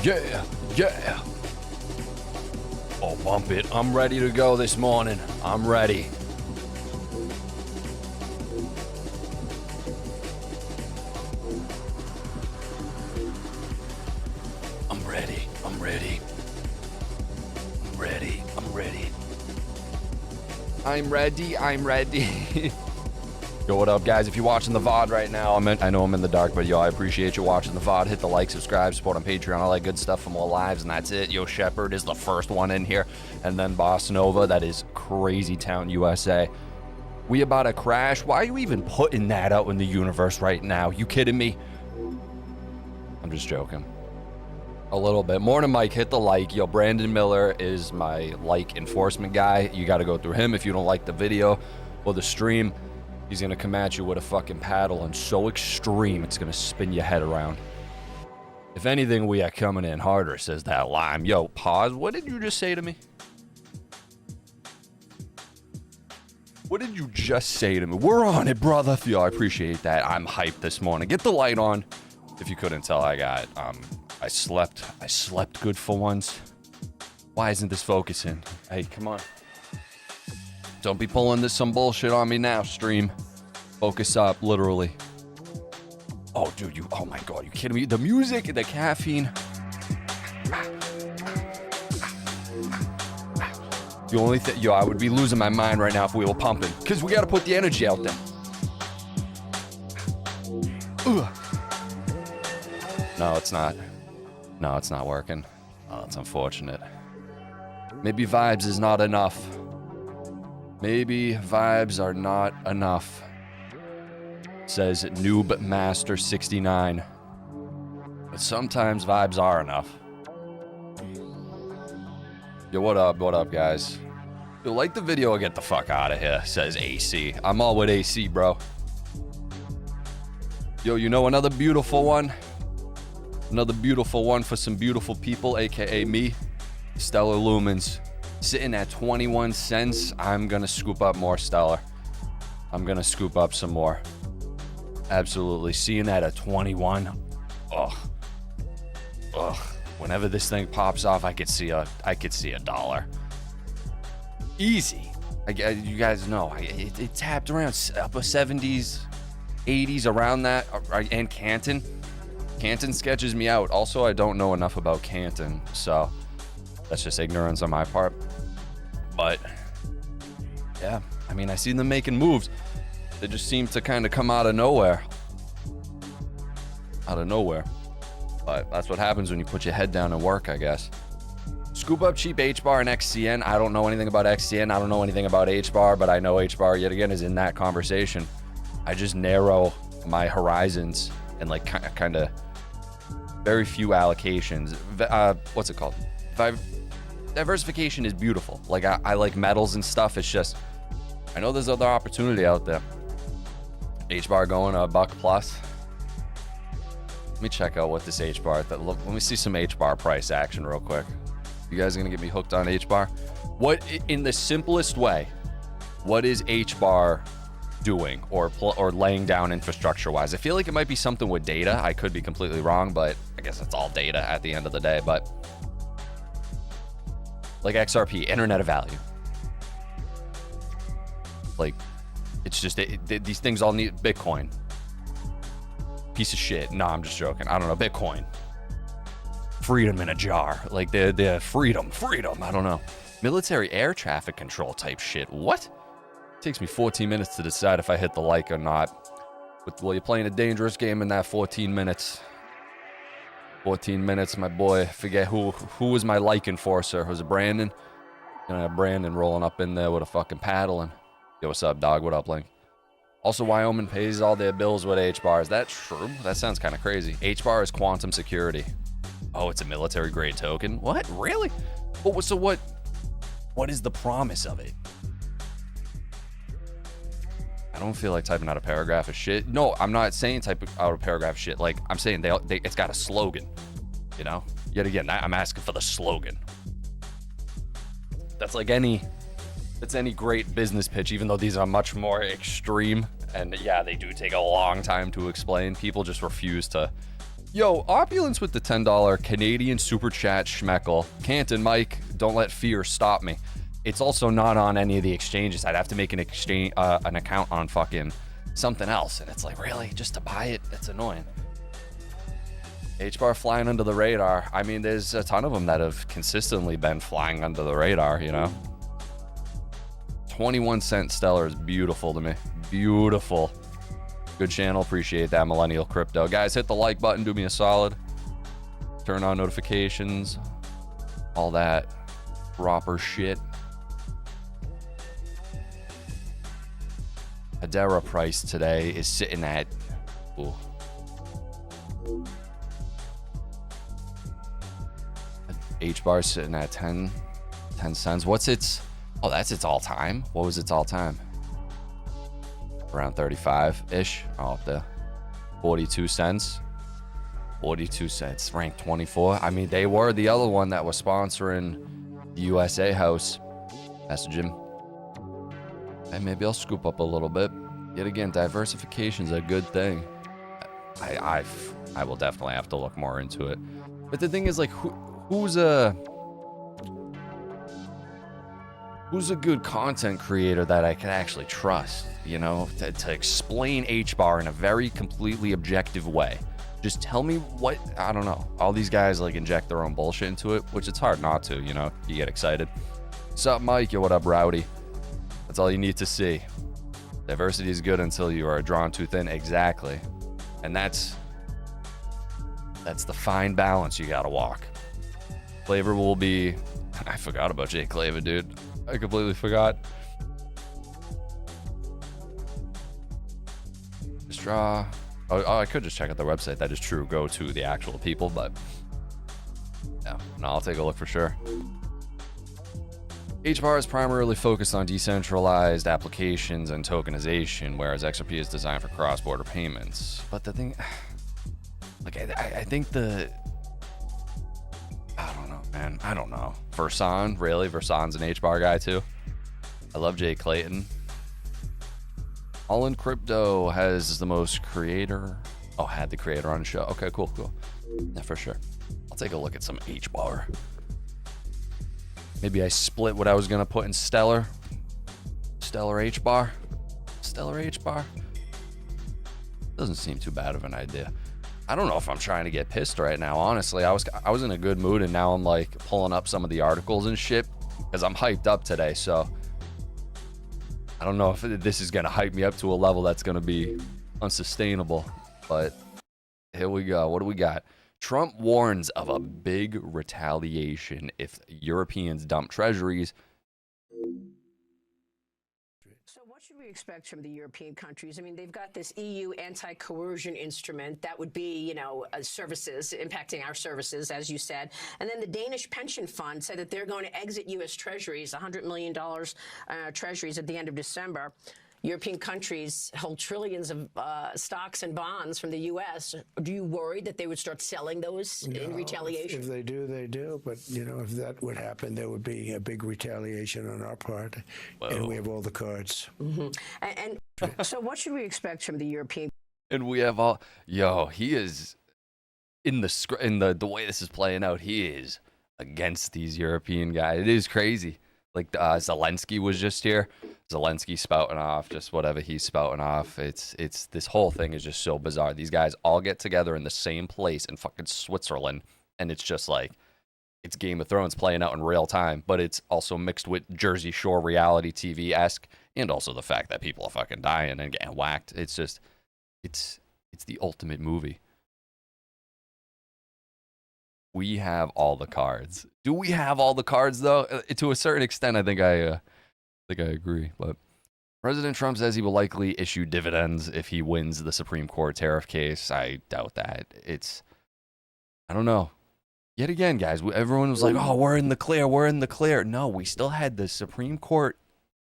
Yeah, yeah. Oh, bump it. I'm ready to go this morning. I'm ready. I'm ready. I'm ready. I'm ready. I'm ready. I'm ready. I'm ready. Yo, what up, guys? If you're watching the VOD right now, I know I'm in the dark, but yo, I appreciate you watching the VOD. Hit the like, subscribe, support on Patreon, all that good stuff for more lives, and that's it. Yo, Shepard is the first one in here, and then Boss Nova. That is Crazy Town, USA. We about to crash? Why are you even putting that out in the universe right now? You kidding me? I'm just joking. A little bit. Morning, Mike. Hit the like. Yo, Brandon Miller is my like enforcement guy. You got to go through him if you don't like the video or the stream. He's gonna come at you with a fucking paddle and so extreme it's gonna spin your head around. If anything, we are coming in harder, says that lime. Yo, pause. What did you just say to me? What did you just say to me? We're on it, brother. Yo, I appreciate that. I'm hyped this morning. Get the light on. If you couldn't tell, I slept good for once. Why isn't this focusing? Hey, come on. Don't be pulling some bullshit on me now, stream. Focus up, literally. Oh, dude, oh my God, you kidding me? The music, the caffeine. The only thing, yo, I would be losing my mind right now if we were pumping, because we got to put the energy out there. Ugh. No, it's not. No, it's not working. Oh, it's unfortunate. Maybe vibes is not enough. Maybe vibes are not enough, says Noob Master 69. But sometimes vibes are enough. Yo, what up, guys? Yo, like the video or get the fuck out of here, says AC. I'm all with AC, bro. Yo, you know another beautiful one? Another beautiful one for some beautiful people, aka me. Stellar Lumens. Sitting at 21 cents. I'm gonna scoop up more Stellar. I'm gonna scoop up some more. Absolutely. Seeing that at 21. Ugh. Whenever this thing pops off, I could see a dollar. Easy. You guys know it tapped around upper 70s, 80s, around that. And Canton sketches me out. Also, I don't know enough about Canton, so that's just ignorance on my part. But yeah, I mean, I see them making moves. They just seem to kind of come out of nowhere. But that's what happens when you put your head down and work, I guess. Scoop up cheap HBAR and XCN. I don't know anything about XCN. I don't know anything about HBAR, but I know HBAR yet again is in that conversation. I just narrow my horizons and like kind of very few allocations. What's it called? Diversification is beautiful. Like I like metals and stuff. It's just, I know there's other opportunity out there. HBAR going $1+. Let me check out what this HBAR, let me see some HBAR price action real quick. You guys are gonna get me hooked on HBAR? What, in the simplest way, what is HBAR doing or laying down infrastructure wise? I feel like it might be something with data. I could be completely wrong, but I guess it's all data at the end of the day. But like XRP, Internet of Value. Like, it's just, these things all need Bitcoin. Piece of shit. No, I'm just joking. I don't know. Bitcoin. Freedom in a jar. Like, the freedom. I don't know. Military air traffic control type shit. What? It takes me 14 minutes to decide if I hit the like or not. But, well, you're playing a dangerous game in that 14 minutes. 14 minutes, my boy. Forget who was my like enforcer. Was it Brandon? Gonna have Brandon rolling up in there with a fucking paddle. And yo, what's up, dog? What up, Link? Also, Wyoming pays all their bills with HBAR. Is that true? That sounds kind of crazy. HBAR is quantum security. Oh, it's a military grade token. What? Really? Oh, so what is the promise of it? I don't feel like typing out a paragraph of shit. No, I'm not saying type out a paragraph of shit. Like, I'm saying it's got a slogan, you know? Yet again, I'm asking for the slogan. That's like any great business pitch, even though these are much more extreme. And yeah, they do take a long time to explain. People just refuse to Yo, Opulence with the $10 Canadian Super Chat schmeckle. Canton, Mike, don't let fear stop me. It's also not on any of the exchanges. I'd have to make an account on fucking something else. And it's like, really? Just to buy it? It's annoying. H-bar flying under the radar. I mean, there's a ton of them that have consistently been flying under the radar, you know? 21-cent Stellar is beautiful to me. Beautiful. Good channel. Appreciate that, Millennial Crypto. Guys, hit the like button. Do me a solid. Turn on notifications. All that proper shit. Hedera price today is sitting at... Ooh. H-bar sitting at 10 cents. What's its... Oh, that's its all-time? What was its all-time? Around 35-ish. Oh, up there. 42 cents. 42 cents. Ranked 24. I mean, they were the other one that was sponsoring the USA House. Master Jim. Hey, maybe I'll scoop up a little bit. Yet again, diversification's a good thing. I will definitely have to look more into it. But the thing is, like, who's a good content creator that I can actually trust, you know, to explain H-bar in a very completely objective way? Just tell me what, I don't know. All these guys like inject their own bullshit into it, which it's hard not to, you know, you get excited. What's up, Mike? Yo, what up, Rowdy? That's all you need to see. Diversity is good until you are drawn too thin. Exactly. And that's the fine balance you gotta walk. Flavor will be, I forgot about Jay Claver, dude. I completely forgot. Just draw. Oh, I could just check out their website. That is true. Go to the actual people, but yeah, no, I'll take a look for sure. H-bar is primarily focused on decentralized applications and tokenization, whereas XRP is designed for cross-border payments. But the thing, like, I think I don't know, man. I don't know. Versan, really? Versan's an H-bar guy too. I love Jay Clayton. All in Crypto has the most creator. Oh, had the creator on the show. Okay, cool. Yeah, for sure. I'll take a look at some H-bar. Maybe I split what I was gonna put in Stellar. Stellar H-bar. Stellar H-bar. Doesn't seem too bad of an idea. I don't know if I'm trying to get pissed right now, honestly. I was in a good mood, and now I'm like pulling up some of the articles and shit because I'm hyped up today. So I don't know if this is gonna hype me up to a level that's gonna be unsustainable. But here we go. What do we got? Trump warns of a big retaliation if Europeans dump treasuries. So what should we expect from the European countries? I mean, they've got this EU anti-coercion instrument that would be, you know, services, impacting our services, as you said. And then the Danish pension fund said that they're going to exit U.S. treasuries, $100 million treasuries at the end of December. European countries hold trillions of stocks and bonds from the U.S. Do you worry that they would start selling those in retaliation? If they do, they do. But, you know, if that would happen, there would be a big retaliation on our part. Whoa. And we have all the cards. Mm-hmm. And so what should we expect from the European? And we have all... Yo, he is... In the way this is playing out, he is against these European guys. It is crazy. Like, Zelensky was just here. Zelensky spouting off, just whatever he's spouting off. It's this whole thing is just so bizarre. These guys all get together in the same place in fucking Switzerland, and it's just like, it's Game of Thrones playing out in real time, but it's also mixed with Jersey Shore reality TV-esque, and also the fact that people are fucking dying and getting whacked. It's just, it's the ultimate movie. We have all the cards. Do we have all the cards, though? To a certain extent, I think I agree. But President Trump says he will likely issue dividends if he wins the Supreme Court tariff case. I doubt that. I don't know. Yet again, guys, everyone was like, oh, we're in the clear. We're in the clear. No, we still had the Supreme Court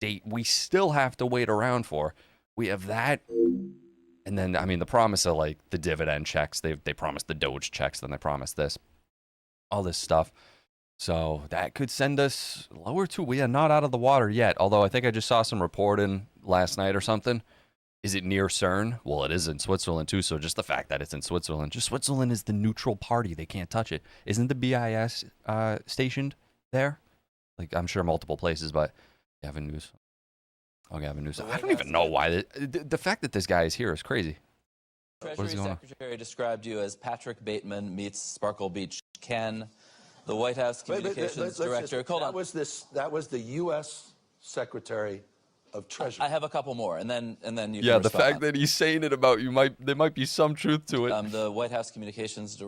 date. We still have to wait around for. We have that. And then, I mean, the promise of, like, the dividend checks. They promised the Doge checks. Then they promised this. All this stuff. So that could send us lower too. We are not out of the water yet. Although I think I just saw some reporting last night or something. Is it near CERN? Well, it is in Switzerland too. So just the fact that it's in Switzerland, just Switzerland is the neutral party. They can't touch it. Isn't the BIS stationed there? Like I'm sure multiple places, but Gavin Newsom. Oh, Gavin Newsom. I don't even know why. The fact that this guy is here is crazy. Treasury Secretary described you as Patrick Bateman meets Sparkle Beach Ken. The White House Communications Director. That was the U.S. Secretary of Treasury. I have a couple more, and then you. Yeah, can the respond. fact that he's saying it about you there might be some truth to it. The White House Communications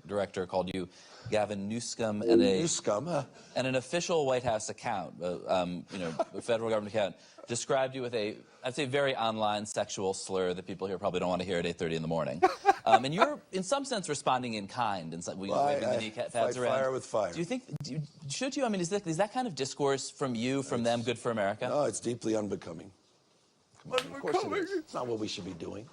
Director called you Gavin Newsom, and an official White House account, a federal government account, described you with I'd say very online sexual slur that people here probably don't want to hear at 8:30 in the morning. And you're in some sense responding in kind, and waving the knee pads around. Fire with fire. Do you think? Should you? I mean, is that kind of discourse from you, from them, good for America? No, it's deeply unbecoming. Come on, of course it is. It's not what we should be doing.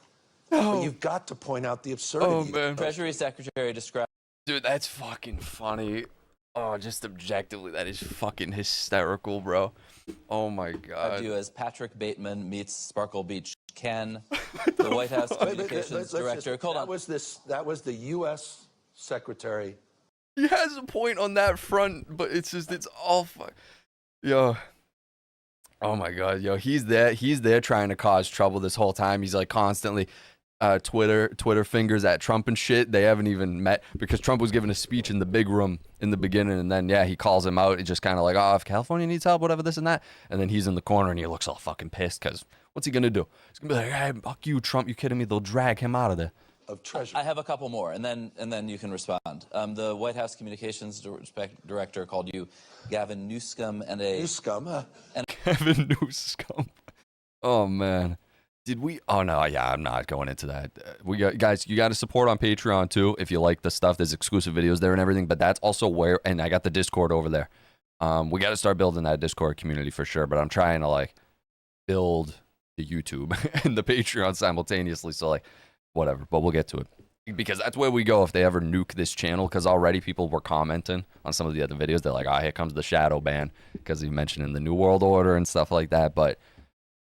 No. But you've got to point out the absurdity. Oh man, Treasury Secretary described. dude, that's fucking funny. Oh, just objectively, that is fucking hysterical, bro. Oh my god. You as Patrick Bateman meets Sparkle Beach Ken, the White House Communications Director. That was the U.S. Secretary. He has a point on that front, but it's all yo. Oh my god, yo, he's there trying to cause trouble this whole time. He's like constantly Twitter fingers at Trump and shit. They haven't even met because Trump was giving a speech in the big room in the beginning, and then he calls him out. He's just kind of like, oh, if California needs help, whatever, this and that. And then he's in the corner and he looks all fucking pissed because what's he gonna do? He's gonna be like, hey, fuck you, Trump. You kidding me? They'll drag him out of there. Of Treasury. I have a couple more, and then you can respond. The White House Communications Director called you Gavin Newsom, and Gavin Newsom. Oh man. Did we? Oh no, yeah, I'm not going into that. Guys, you got to support on Patreon too if you like the stuff. There's exclusive videos there and everything, but that's also where. And I got the Discord over there. We got to start building that Discord community for sure. But I'm trying to build the YouTube and the Patreon simultaneously. So whatever. But we'll get to it because that's where we go if they ever nuke this channel. Because already people were commenting on some of the other videos. They're like, here comes the shadow ban because he mentioned in the New World Order and stuff like that. But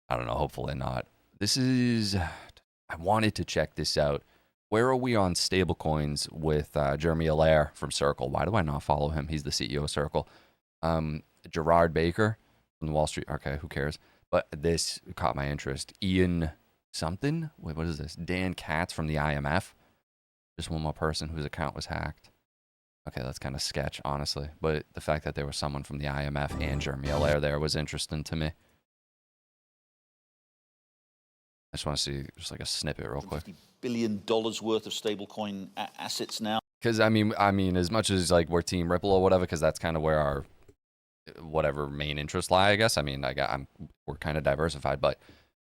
I don't know. Hopefully not. I wanted to check this out. Where are we on stablecoins with Jeremy Allaire from Circle? Why do I not follow him? He's the CEO of Circle. Gerard Baker from the Wall Street. Okay, who cares? But this caught my interest. Ian something? Wait, what is this? Dan Katz from the IMF. Just one more person whose account was hacked. Okay, that's kind of sketch, honestly. But the fact that there was someone from the IMF and Jeremy Allaire there was interesting to me. I just want to see just a snippet real quick. $50 billion worth of stablecoin assets now. Because I mean, as much as we're Team Ripple or whatever, because that's kind of where our whatever main interests lie, I guess. I mean, we're kind of diversified, but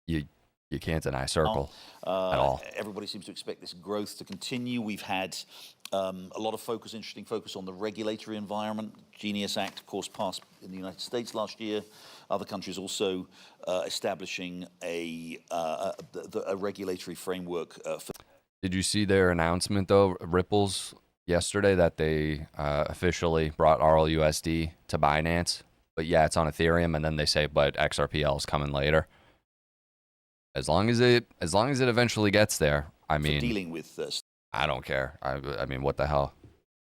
you can't deny Circle at all. Everybody seems to expect this growth to continue. We've had a lot of interesting focus on the regulatory environment. Genius Act, of course, passed in the United States last year. Other countries also establishing a regulatory framework. Did you see their announcement, though, Ripple's, yesterday, that they officially brought RLUSD to Binance? But yeah, it's on Ethereum, and then they say, but XRPL is coming later. As long as it eventually gets there, I mean, for dealing with I don't care. I mean, what the hell?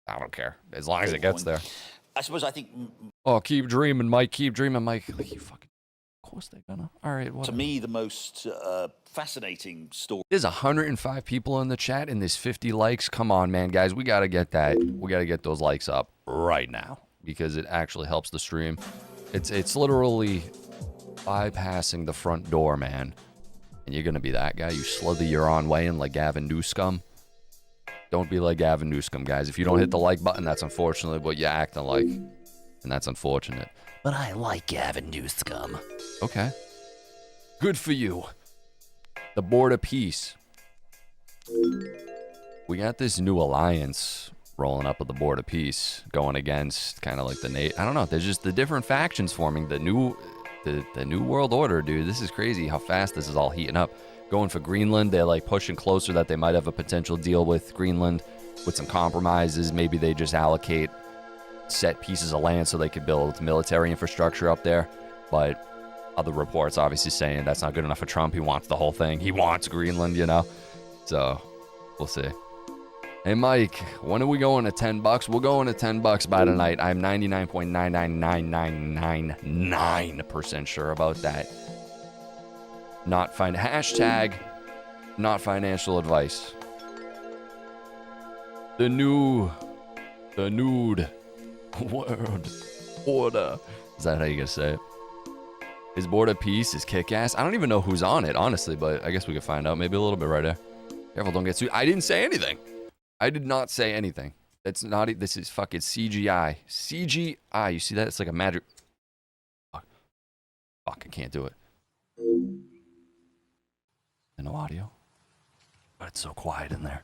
I don't care. As long as it gets there. I think. Oh, keep dreaming, Mike. Keep dreaming, Mike. You fucking. Of course they're gonna. All right. Whatever. To me, the most fascinating story. There's 105 people in the chat and there's 50 likes. Come on, man, guys. We gotta get that. We gotta get those likes up right now because it actually helps the stream. It's literally bypassing the front door, man. And you're gonna be that guy. You slither your own way in like Gavin Newsom. Don't be like Gavin Newsom, guys. If you don't hit the like button, that's unfortunately what you're acting like. And that's unfortunate. But I like Gavin Newsom. Okay. Good for you. The Board of Peace. We got this new alliance rolling up with the Board of Peace going against kind of like I don't know. There's just the different factions forming. The new world order, dude. This is crazy how fast this is all heating up. Going for Greenland, they're like pushing closer that they might have a potential deal with Greenland with some compromises. Maybe they just allocate set pieces of land so they could build military infrastructure up there. But other reports obviously saying that's not good enough for Trump. He wants the whole thing. He wants Greenland, you know? So we'll see. Hey, Mike, when are we going to $10? We'll go into $10 by tonight. I'm 99.99999% sure about that. Hashtag not financial advice. The nude world order. Is that how you gonna say it? His board of peace is kick-ass. I don't even know who's on it, honestly, but I guess we could find out. Maybe a little bit right there. Careful, don't get sued. I didn't say anything. I did not say anything. That's not. This is fucking CGI. CGI. You see that? It's like a magic. Fuck, I can't do it. No audio. But it's so quiet in there.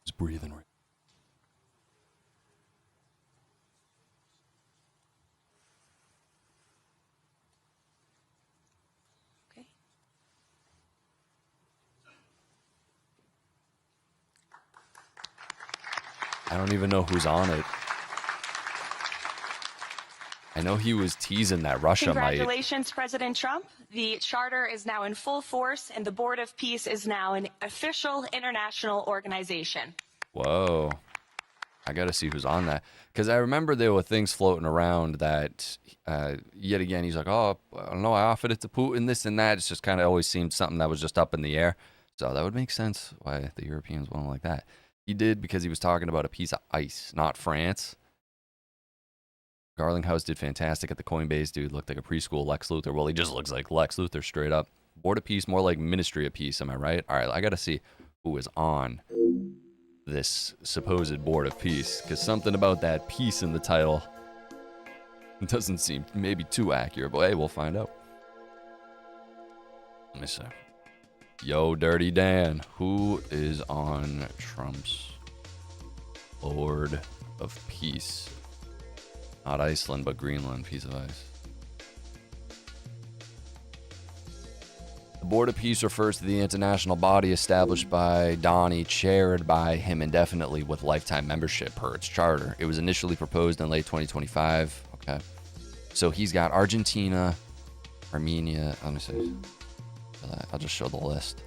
Just breathing. Okay. I don't even know who's on it. I know he was teasing that Russia might. Congratulations, President Trump. The charter is now in full force, and the Board of Peace is now an official international organization. Whoa. I got to see who's on that. Because I remember there were things floating around that, yet again, he's like, oh, I don't know, I offered it to Putin, this and that. It's just kind of always seemed something that was just up in the air. So that would make sense why the Europeans went like that. He did because he was talking about a piece of ice, not France. Garlinghouse did fantastic at the Coinbase. Dude looked like a preschool Lex Luthor. Well, he just looks like Lex Luthor straight up. Board of Peace, more like Ministry of Peace. Am I right? All right, I got to see who is on this supposed Board of Peace, because something about that peace in the title doesn't seem maybe too accurate, but hey, we'll find out. Let me see. Yo, Dirty Dan, who is on Trump's Board of Peace? Not Iceland, but Greenland, piece of ice. The Board of Peace refers to the international body established by Donnie, chaired by him indefinitely with lifetime membership per its charter. It was initially proposed in late 2025. Okay. So he's got Argentina, Armenia. Let me see. I'll just show the list.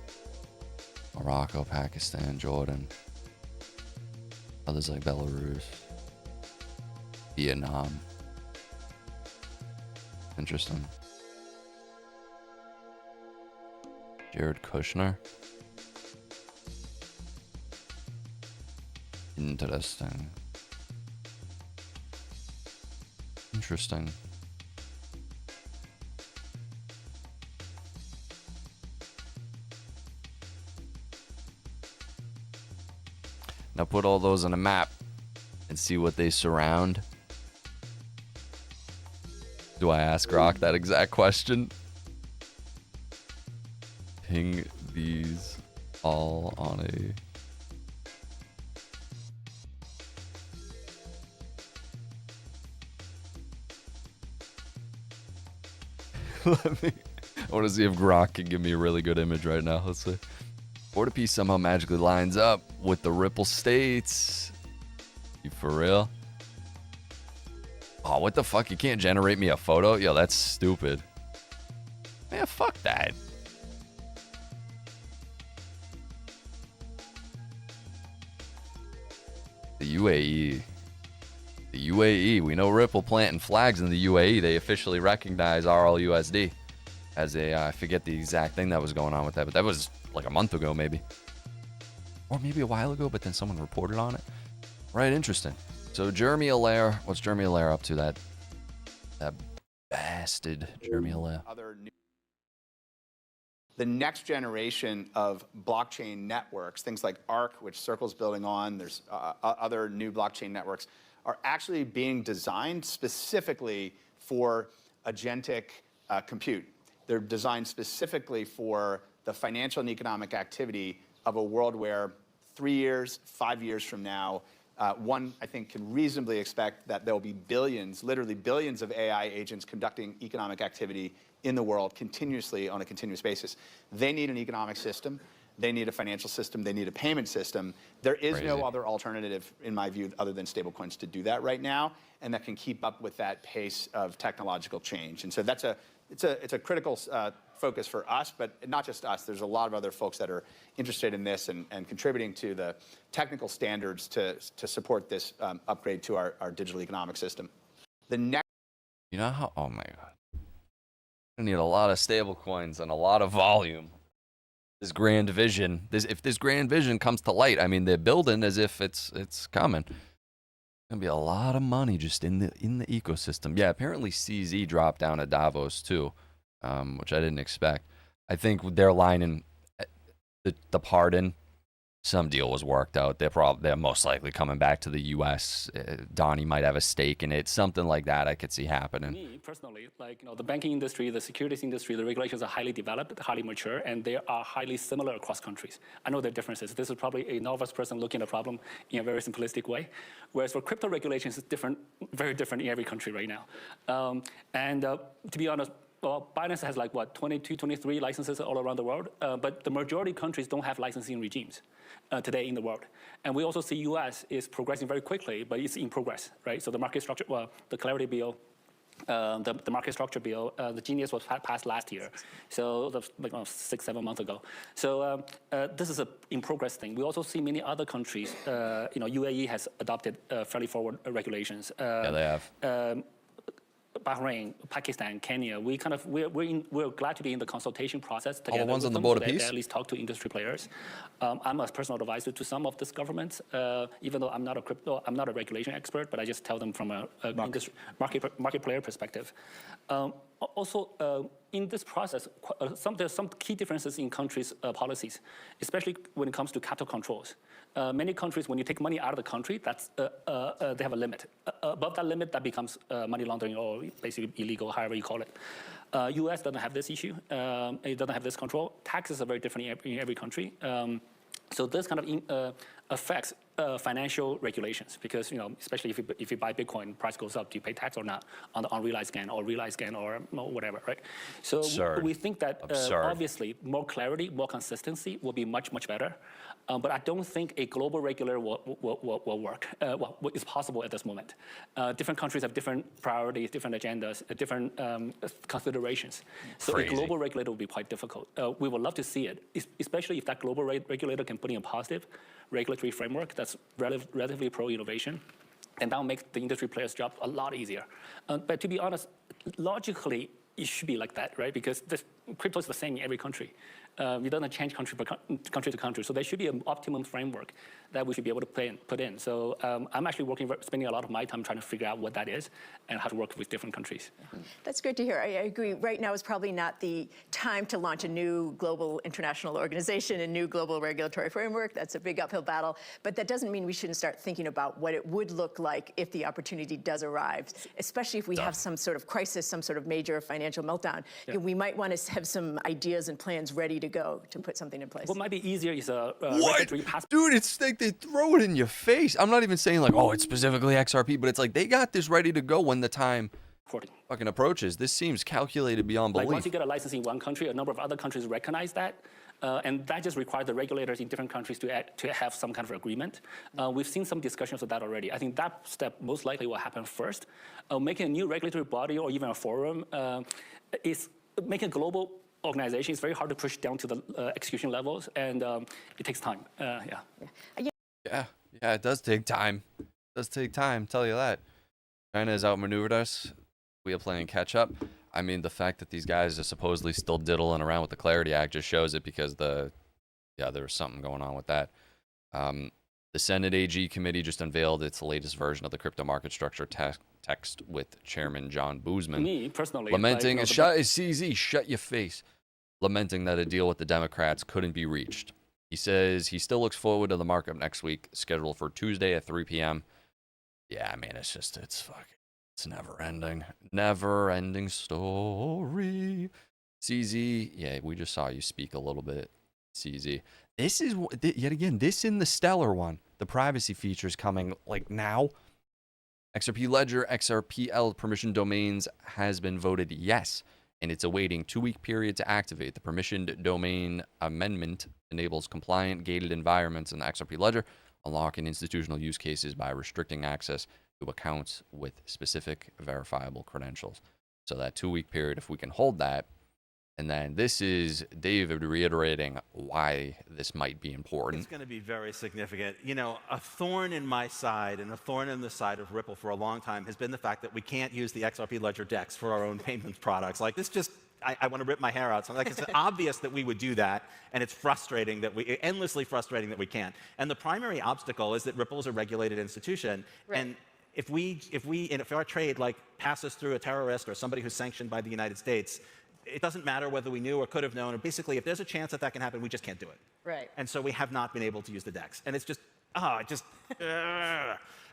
Morocco, Pakistan, Jordan. Others like Belarus. Vietnam. Interesting. Jared Kushner. Interesting. Interesting. Now put all those on a map and see what they surround. Do I ask Rock that exact question? Ping these all on a... I want to see if Grok can give me a really good image right now. Let's see. Board of Peace somehow magically lines up with the Ripple States. You for real? Oh, what the fuck? You can't generate me a photo? Yo, that's stupid. Man, fuck that. The UAE. The UAE. We know Ripple planting flags in the UAE. They officially recognize RLUSD as a, I forget the exact thing that was going on with that, but that was like a month ago maybe. Or maybe a while ago, but then someone reported on it. Right, interesting. So Jeremy Allaire, what's Jeremy Allaire up to? That bastard Jeremy Allaire. The next generation of blockchain networks, things like ARC, which Circle's building on, there's other new blockchain networks, are actually being designed specifically for agentic compute. They're designed specifically for the financial and economic activity of a world where 3 years, 5 years from now, one, I think, can reasonably expect that there will be billions, literally billions of AI agents conducting economic activity in the world continuously on a continuous basis. They need an economic system They need a financial system. They need a payment system. There is Crazy. no other alternative, in my view, other than stablecoins to do that right now, and that can keep up with that pace of technological change. And so it's a critical focus for us, but not just us. There's a lot of other folks that are interested in this and contributing to the technical standards to support this upgrade to our digital economic system. The next, You know how? Oh my God. I need a lot of stable coins and a lot of volume. This grand vision. If this grand vision comes to light, I mean, they're building as if it's coming. Gonna be a lot of money just in the ecosystem. Yeah, apparently CZ dropped down at Davos too, which I didn't expect. I think they're lining the pardon. Some deal was worked out. They're most likely coming back to the U.S. Donnie might have a stake in it. Something like that I could see happening. Me personally, like the banking industry, the securities industry, the regulations are highly developed, highly mature, and they are highly similar across countries. I know there are differences. This is probably a novice person looking at a problem in a very simplistic way, whereas for crypto regulations, it's different, very different in every country right now. To be honest, well, Binance has like, what, 22, 23 licenses all around the world, but the majority of countries don't have licensing regimes today in the world. And we also see US is progressing very quickly, but it's in progress, right? So the market structure, well, the Clarity Bill, the market structure bill, the Genius was passed last year, so that's like 6-7 months ago. So this is a in progress thing. We also see many other countries, UAE has adopted fairly forward regulations. Yeah, they have. Bahrain, Pakistan, Kenya, we're glad to be in the consultation process together. All the ones with on the them board so of that peace? they at least talk to industry players. I'm a personal advisor to some of these governments, even though I'm not a regulation expert, but I just tell them from a industry, market player perspective. Also, in this process, there's some key differences in countries' policies, especially when it comes to capital controls. Many countries, when you take money out of the country, they have a limit. Above that limit, that becomes money laundering or basically illegal, however you call it. U.S. doesn't have this issue. It doesn't have this control. Taxes are very different in every country. So this kind of affects financial regulations because, especially if you buy Bitcoin, price goes up, do you pay tax or not on the unrealized gain or realized gain or whatever, right? So we think that obviously more clarity, more consistency will be much, much better. But I don't think a global regulator will work. It's possible at this moment. Different countries have different priorities, different agendas, different considerations. So a global regulator will be quite difficult. We would love to see it, especially if that global regulator can put in a positive regulatory framework that's relatively pro-innovation. And that will make the industry players' job a lot easier. But to be honest, logically, it should be like that, right? Because crypto is the same in every country. It doesn't change country to country. So there should be an optimum framework that we should be able to put in. So I'm actually spending a lot of my time trying to figure out what that is and how to work with different countries. That's great to hear. I agree. Right now is probably not the time to launch a new global international organization, a new global regulatory framework. That's a big uphill battle. But that doesn't mean we shouldn't start thinking about what it would look like if the opportunity does arrive, especially if we have some sort of crisis, some sort of major financial meltdown. Yeah. We might want to have some ideas and plans ready to go to put something in place. What might be easier is a regulatory passport. Dude, it's like they throw it in your face. I'm not even saying like, oh, it's specifically XRP, but it's like they got this ready to go when the time fucking approaches. This seems calculated beyond belief. Like once you get a license in one country, a number of other countries recognize that. And that just requires the regulators in different countries to have some kind of agreement. We've seen some discussions of that already. I think that step most likely will happen first. Making a new regulatory body or even a forum is making a global organization. It's very hard to push down to the execution levels, and it takes time. Yeah, it does take time. It does take time, tell you that. China has outmaneuvered us. We are playing catch up. I mean, the fact that these guys are supposedly still diddling around with the Clarity Act just shows it because there was something going on with that. The Senate AG committee just unveiled its latest version of the crypto market structure text with Chairman John Boozman. Me, personally. Lamenting, CZ, shut your face. Lamenting that a deal with the Democrats couldn't be reached. He says he still looks forward to the markup next week, scheduled for Tuesday at 3 p.m. Yeah, I mean, it's never ending. Never ending story. CZ, yeah, we just saw you speak a little bit, CZ. This is, yet again, this in the Stellar one. The privacy features coming like now. XRP Ledger, XRPL permission domains has been voted yes. and it's awaiting 2-week period to activate. The permissioned domain amendment enables compliant gated environments in the XRP ledger, unlocking institutional use cases by restricting access to accounts with specific verifiable credentials. So that 2-week period, if we can hold that, and then this is David reiterating why this might be important. It's going to be very significant. You know, a thorn in my side and a thorn in the side of Ripple for a long time has been the fact that we can't use the XRP Ledger DEX for our own payments products. Like, this just, I want to rip my hair out. So, like, it's obvious that we would do that, and it's frustrating that we, endlessly frustrating that we can't. And the primary obstacle is that Ripple is a regulated institution. Right. And if our trade, like, passes through a terrorist or somebody who's sanctioned by the United States, it doesn't matter whether we knew or could have known. Or basically, if there's a chance that that can happen, we just can't do it. Right. And so we have not been able to use the DEX. And it's just,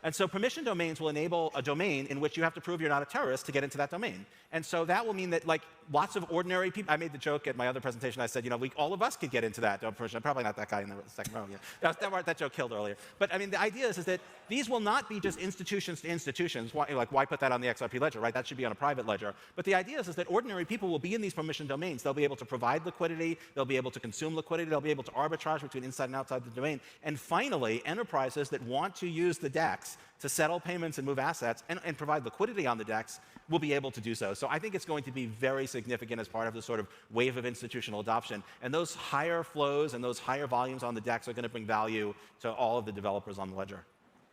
And so permission domains will enable a domain in which you have to prove you're not a terrorist to get into that domain. And so that will mean that, like, lots of ordinary people, I made the joke at my other presentation, I said, you know, all of us could get into that permission. Probably not that guy in the second row. Yeah. That joke killed earlier. But I mean, the idea is that these will not be just institutions to institutions. Why put that on the XRP ledger, right? That should be on a private ledger. But the idea is that ordinary people will be in these permission domains. They'll be able to provide liquidity. They'll be able to consume liquidity. They'll be able to arbitrage between inside and outside the domain. And finally, enterprises that want to use the DEX to settle payments and move assets and provide liquidity on the DEX will be able to do so. So I think it's going to be very significant as part of the sort of wave of institutional adoption. And those higher flows and those higher volumes on the DEX are going to bring value to all of the developers on the ledger.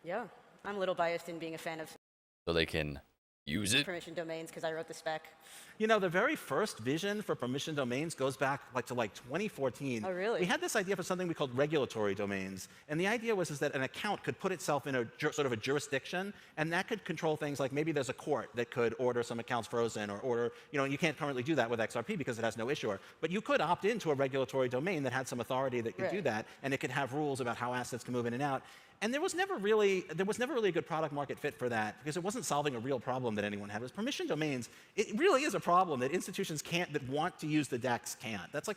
Yeah, I'm a little biased in being a fan of So they can use it? permission domains because I wrote the spec. You know, the very first vision for permission domains goes back to 2014. Oh, really? We had this idea for something we called regulatory domains. And the idea was that an account could put itself in a sort of a jurisdiction, and that could control things like maybe there's a court that could order some accounts frozen or order, you know, you can't currently do that with XRP because it has no issuer. But you could opt into a regulatory domain that had some authority that could do that, and it could have rules about how assets can move in and out. And there was never really a good product market fit for that because it wasn't solving a real problem that anyone had. It was permission domains. It really is a problem that institutions that want to use the DEX can't. That's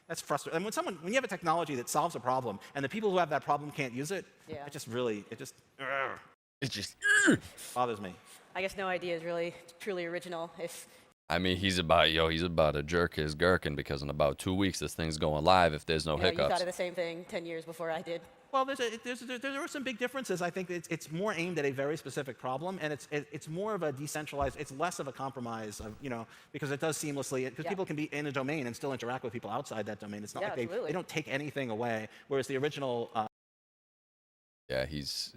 that's frustrating. And when you have a technology that solves a problem and the people who have that problem can't use it, it just bothers me. I guess no idea is really truly original. I mean, he's about to jerk his gherkin because in about 2 weeks this thing's going live if there's no hiccups. You thought of the same thing 10 years before I did. Well, there are some big differences. I think it's more aimed at a very specific problem, and it's more of a decentralized. It's less of a compromise, because it does seamlessly. Because people can be in a domain and still interact with people outside that domain. It's not like they don't take anything away. Whereas the original. Yeah, this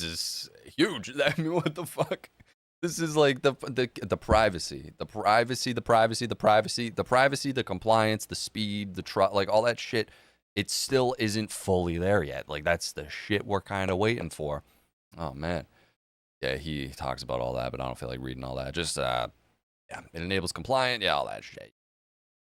is huge. I mean, what the fuck? This is like the privacy, the compliance, the speed, the trust, like all that shit. It still isn't fully there yet. Like, that's the shit we're kind of waiting for. Oh, man. Yeah, he talks about all that, but I don't feel like reading all that. Just, it enables compliant. Yeah, all that shit.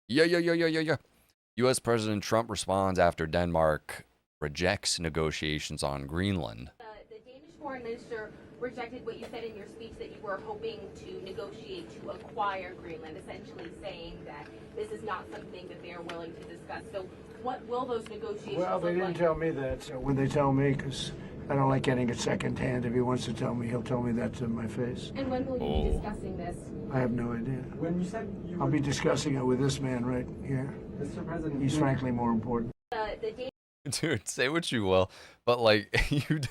Yeah. U.S. President Trump responds after Denmark rejects negotiations on Greenland. The Danish foreign minister rejected what you said in your speech that you were hoping to negotiate to acquire Greenland, essentially saying that this is not something that they are willing to discuss. So what will those negotiations Well, they didn't tell me that. So when they tell me, because I don't like getting it secondhand. If he wants to tell me, he'll tell me that to my face. And when will you be discussing this? I have no idea. When you said I'll be discussing it with this man right here. Mr. President, he's frankly more important. Dude, say what you will, but like dude,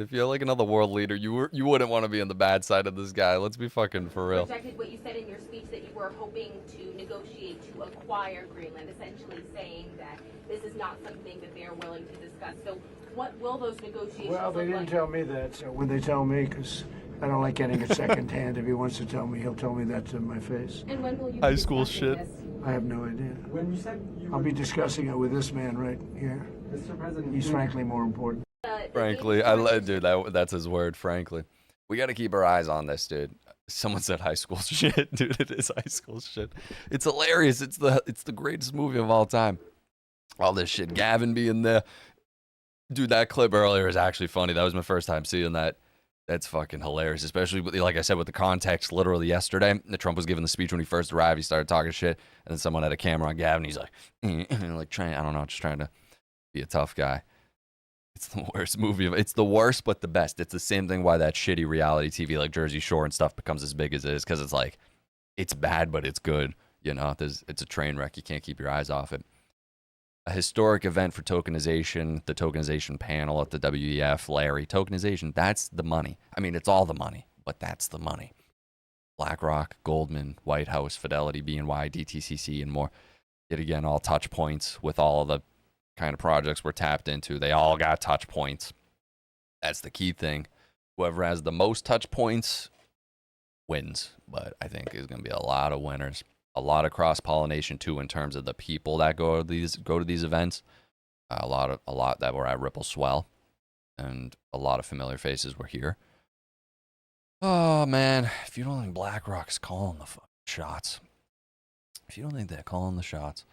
if you're like another world leader, you wouldn't want to be on the bad side of this guy. Let's be fucking for real. Rejected what you said in your speech that you were hoping to negotiate to acquire Greenland, essentially saying that this is not something that they are willing to discuss. So what will those negotiations Well, they didn't tell me that. So when they tell me, because I don't like getting it secondhand. If he wants to tell me, he'll tell me that to my face. And when will you high school shit? This? I have no idea. When you said I'll be discussing it with this man right here. Mr. President, he's frankly more important. Frankly, dude, that's his word. Frankly, we got to keep our eyes on this, dude. Someone said high school shit, dude. It is high school shit. It's hilarious. It's the greatest movie of all time. All this shit, Gavin being there, dude. That clip earlier is actually funny. That was my first time seeing that. That's fucking hilarious, especially with, like I said, with the context. Literally yesterday, Trump was giving the speech when he first arrived. He started talking shit, and then someone had a camera on Gavin. He's like, like trying to be a tough guy. It's the worst movie. It's the worst, but the best. It's the same thing why that shitty reality TV like Jersey Shore and stuff becomes as big as it is, because it's like it's bad, but it's good. You know, it's a train wreck. You can't keep your eyes off it. A historic event for tokenization, the tokenization panel at the WEF, Larry. Tokenization, that's the money. I mean, it's all the money, but that's the money. BlackRock, Goldman, White House, Fidelity, BNY, DTCC, and more. Yet again, all touch points with all of the kind of projects we're tapped into. They all got touch points. That's the key thing. Whoever has the most touch points wins. But I think there's going to be a lot of winners. A lot of cross-pollination too in terms of the people that go to these events. A lot that were at Ripple Swell, and a lot of familiar faces were here. Oh man, if you don't think BlackRock's calling the shots, if you don't think they're calling the shots,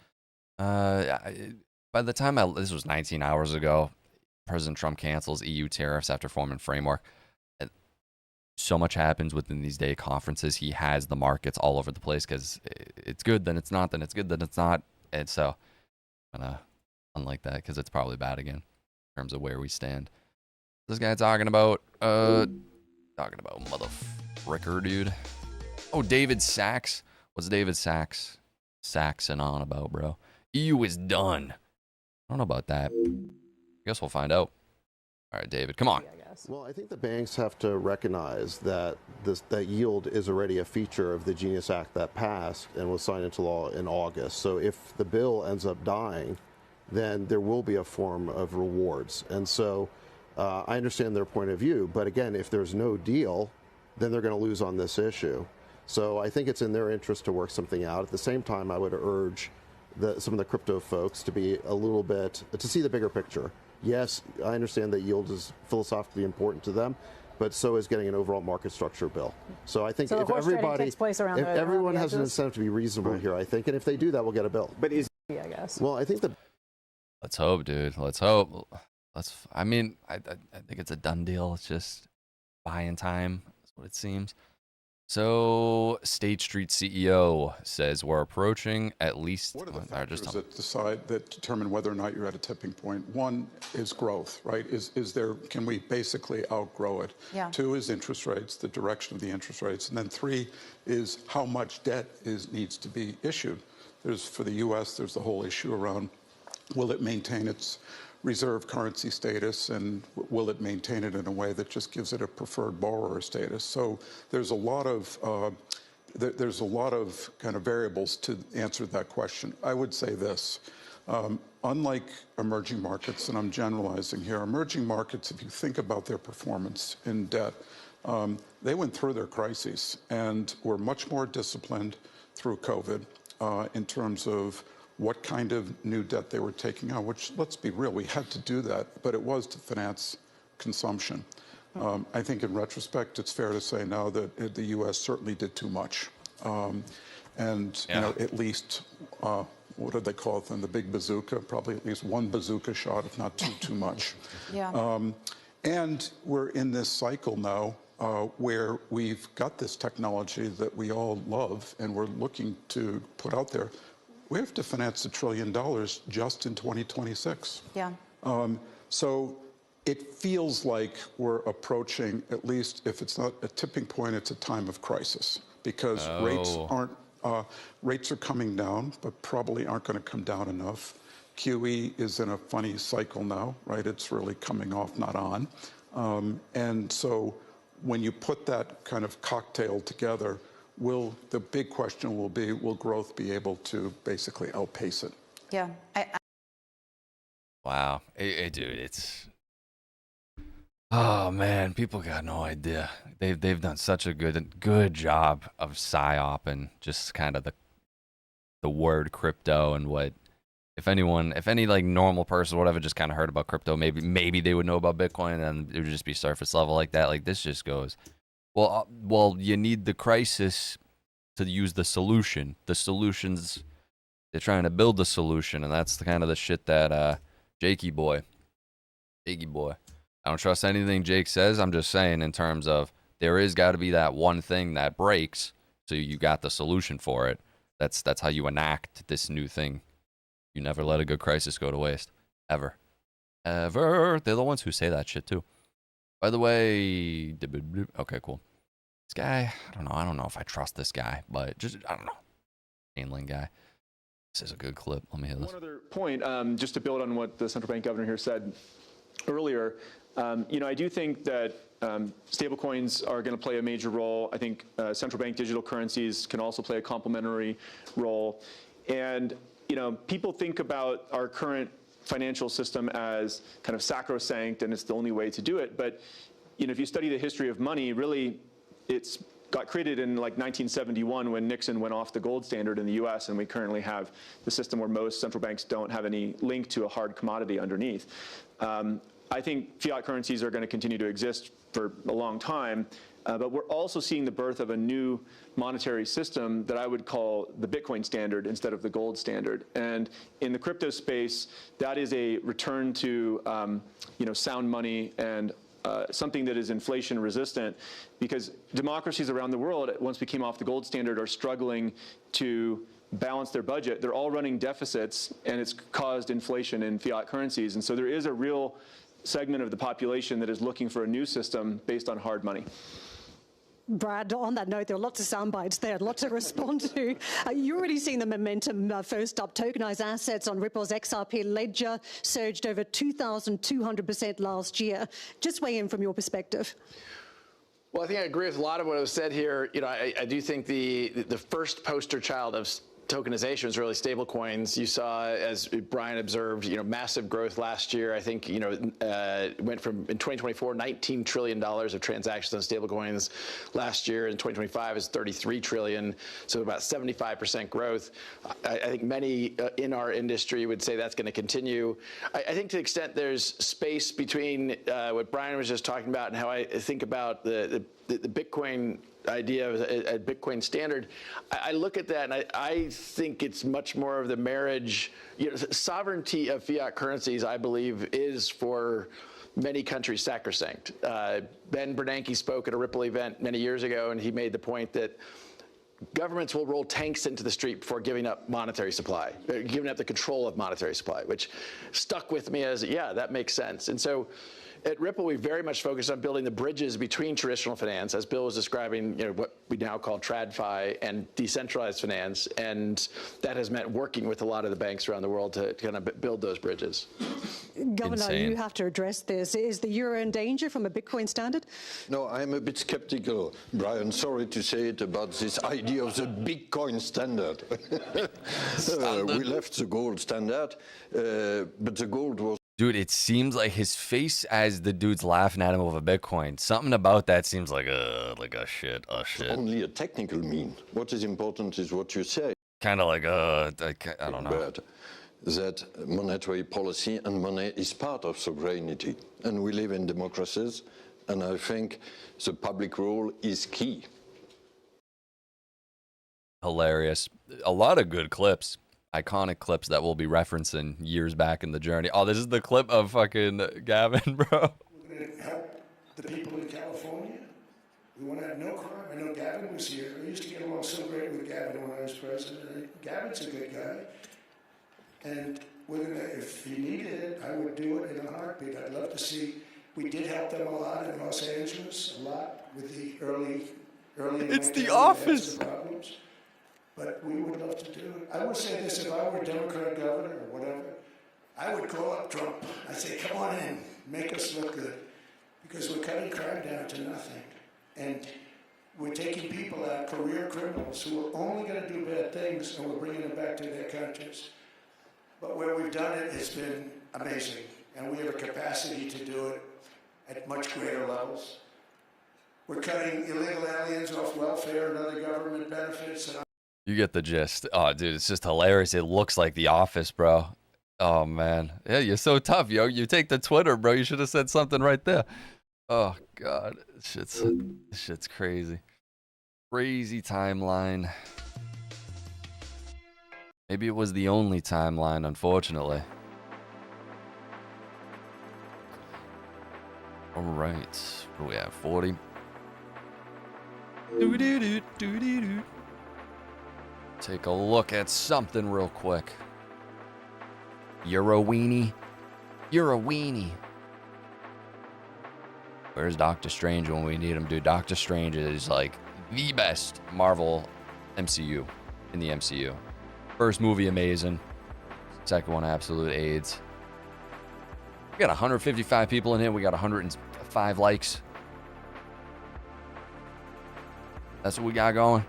by the time this was 19 hours ago, President Trump cancels EU tariffs after forming framework. So much happens within these day conferences. He has the markets all over the place because it's good, then it's not, then it's good, then it's not. And so I'm gonna unlike that because it's probably bad again in terms of where we stand. This guy talking about mother fricker, dude. Oh, David Sachs. What's David Sachs Saxon on about, bro? EU is done. I don't know about that. I guess we'll find out. All right, David, come on. Well, I think the banks have to recognize that that yield is already a feature of the Genius Act that passed and was signed into law in August. So if the bill ends up dying, then there will be a form of rewards. And so I understand their point of view. But again, if there's no deal, then they're going to lose on this issue. So I think it's in their interest to work something out. At the same time, I would urge some of the crypto folks to be a little bit, to see the bigger picture. Yes, I understand that yield is philosophically important to them, but so is getting an overall market structure bill. So I think if everyone has an incentive to be reasonable here, I think, and if they do that, we'll get a bill. But I guess. Well, I think let's hope, dude. Let's hope. I mean, I think it's a done deal. It's just buying time. That's what it seems. So, State Street CEO says we're approaching at least. What are the factors that determine whether or not you're at a tipping point? One is growth, right? Can we basically outgrow it? Yeah. Two is interest rates, the direction of the interest rates, and then three is how much debt needs to be issued. For the U.S., there's the whole issue around will it maintain its reserve currency status, and will it maintain it in a way that just gives it a preferred borrower status? So there's a lot of kind of variables to answer that question. I would say this: unlike emerging markets, and I'm generalizing here, emerging markets, if you think about their performance in debt, they went through their crises and were much more disciplined through COVID in terms of what kind of new debt they were taking out, which, let's be real, we had to do that, but it was to finance consumption. I think in retrospect, it's fair to say now that the U.S. certainly did too much. You know, at least, what did they call it then, the big bazooka? Probably at least one bazooka shot, if not too much. Yeah. And we're in this cycle now where we've got this technology that we all love and we're looking to put out there. We have to finance $1 trillion just in 2026. Yeah. So it feels like we're approaching, at least if it's not a tipping point, it's a time of crisis, because rates are coming down, but probably aren't going to come down enough. QE is in a funny cycle now, right? It's really coming off, not on. And so when you put that kind of cocktail together, the big question will be, will growth be able to basically outpace it? Yeah. Wow. Hey, dude, it's... Oh, man, people got no idea. They've done such a good job of psyop and just kind of the word crypto and what... If any like normal person or whatever just kind of heard about crypto, maybe they would know about Bitcoin, and it would just be surface level like that. Like, this just goes... Well, you need the crisis to use the solution. The solutions, they're trying to build the solution, and that's the kind of the shit that Jakey boy, I don't trust anything Jake says. I'm just saying in terms of there is got to be that one thing that breaks, so you got the solution for it. That's how you enact this new thing. You never let a good crisis go to waste, ever. They're the ones who say that shit too. By the way, okay, cool. This guy, I don't know if I trust this guy, but just, I don't know. Mainland guy. This is a good clip. Let me hear this. One other point, just to build on what the central bank governor here said earlier, I do think that stablecoins are going to play a major role. I think central bank digital currencies can also play a complementary role. And, people think about our current financial system as kind of sacrosanct and it's the only way to do it. But, if you study the history of money, really, it's got created in like 1971 when Nixon went off the gold standard in the US, and we currently have the system where most central banks don't have any link to a hard commodity underneath. I think fiat currencies are going to continue to exist for a long time, but we're also seeing the birth of a new monetary system that I would call the Bitcoin standard instead of the gold standard. And in the crypto space, that is a return to sound money and something that is inflation resistant, because democracies around the world, once we came off the gold standard, are struggling to balance their budget. They're all running deficits, and it's caused inflation in fiat currencies. And so there is a real segment of the population that is looking for a new system based on hard money. Brad, on that note, there are lots of sound bites there, lots to respond to. You're already seeing the momentum. First up, tokenized assets on Ripple's XRP ledger surged over 2,200% last year. Just weigh in from your perspective. Well, I think I agree with a lot of what was said here. I do think the first poster child of tokenization is really stable coins. You saw, as Brian observed, massive growth last year. I think, went from, in 2024, $19 trillion of transactions on stable coins. Last year, in 2025, is $33 trillion, so about 75% growth. I think many in our industry would say that's going to continue. I think to the extent there's space between what Brian was just talking about and how I think about the Bitcoin idea of a Bitcoin standard, I look at that and I think it's much more of the marriage. Sovereignty of fiat currencies, I believe, is for many countries sacrosanct. Ben Bernanke spoke at a Ripple event many years ago, and he made the point that governments will roll tanks into the street before giving up monetary supply, giving up the control of monetary supply, which stuck with me as, yeah, that makes sense. And so at Ripple, we very much focus on building the bridges between traditional finance, as Bill was describing, what we now call TradFi, and decentralized finance, and that has meant working with a lot of the banks around the world to kind of build those bridges. Governor, Insane. you have to address this. Is the euro in danger from a Bitcoin standard? No, I'm a bit skeptical, Brian. Sorry to say it about this idea of the Bitcoin standard. We left the gold standard, but the gold was. Dude, it seems like his face as the dude's laughing at him over Bitcoin. Something about that seems like a shit. Only a technical mean. What is important is what you say. Kind of like I don't know. But that monetary policy and money is part of sovereignty. And we live in democracies, and I think the public role is key. Hilarious. A lot of good clips. Iconic clips that we'll be referencing years back in the journey. Oh, this is the clip of fucking Gavin, bro. We're going to help the people in California. We want to have no crime. I know Gavin was here. I used to get along so great with Gavin when I was president. Gavin's a good guy. And we're going to, if he needed it, I would do it in a heartbeat. I'd love to see. We did help them a lot in Los Angeles, a lot with the early. It's The Office. Problems. But we would love to do it. I would say this, if I were a Democrat governor or whatever, I would call up Trump. I'd say, come on in, make us look good. Because we're cutting crime down to nothing. And we're taking people out, career criminals, who are only going to do bad things, and we're bringing them back to their countries. But where we've done it, it's been amazing. And we have a capacity to do it at much greater levels. We're cutting illegal aliens off welfare and other government benefits. And You get the gist. Oh, dude, it's just hilarious. It looks like The Office, bro. Oh, man. Yeah, you're so tough, yo. You take the Twitter, bro. You should have said something right there. Oh, God. This shit's crazy. Crazy timeline. Maybe it was the only timeline, unfortunately. All right. What do we have? 40? Do-do-do-do-do-do. Take a look at something real quick. You're a weenie. You're a weenie. Where's Doctor Strange when we need him, dude? Doctor Strange is like the best Marvel MCU in the MCU. First movie, amazing. Second one, absolute AIDS. We got 155 people in here. We got 105 likes. That's what we got going.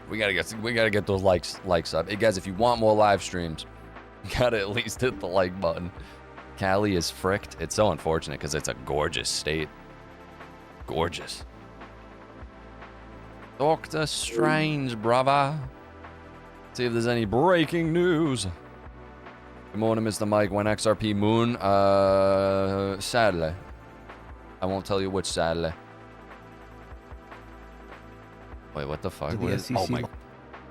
We gotta get those likes up. Hey guys, if you want more live streams, you gotta at least hit the like button. Cali is fricked. It's so unfortunate because it's a gorgeous state. Gorgeous. Doctor Strange, brother. See if there's any breaking news. Good morning, Mr. Mike. When XRP moon? Saturday. I won't tell you which Saturday. Wait, what the fuck? What is, oh my,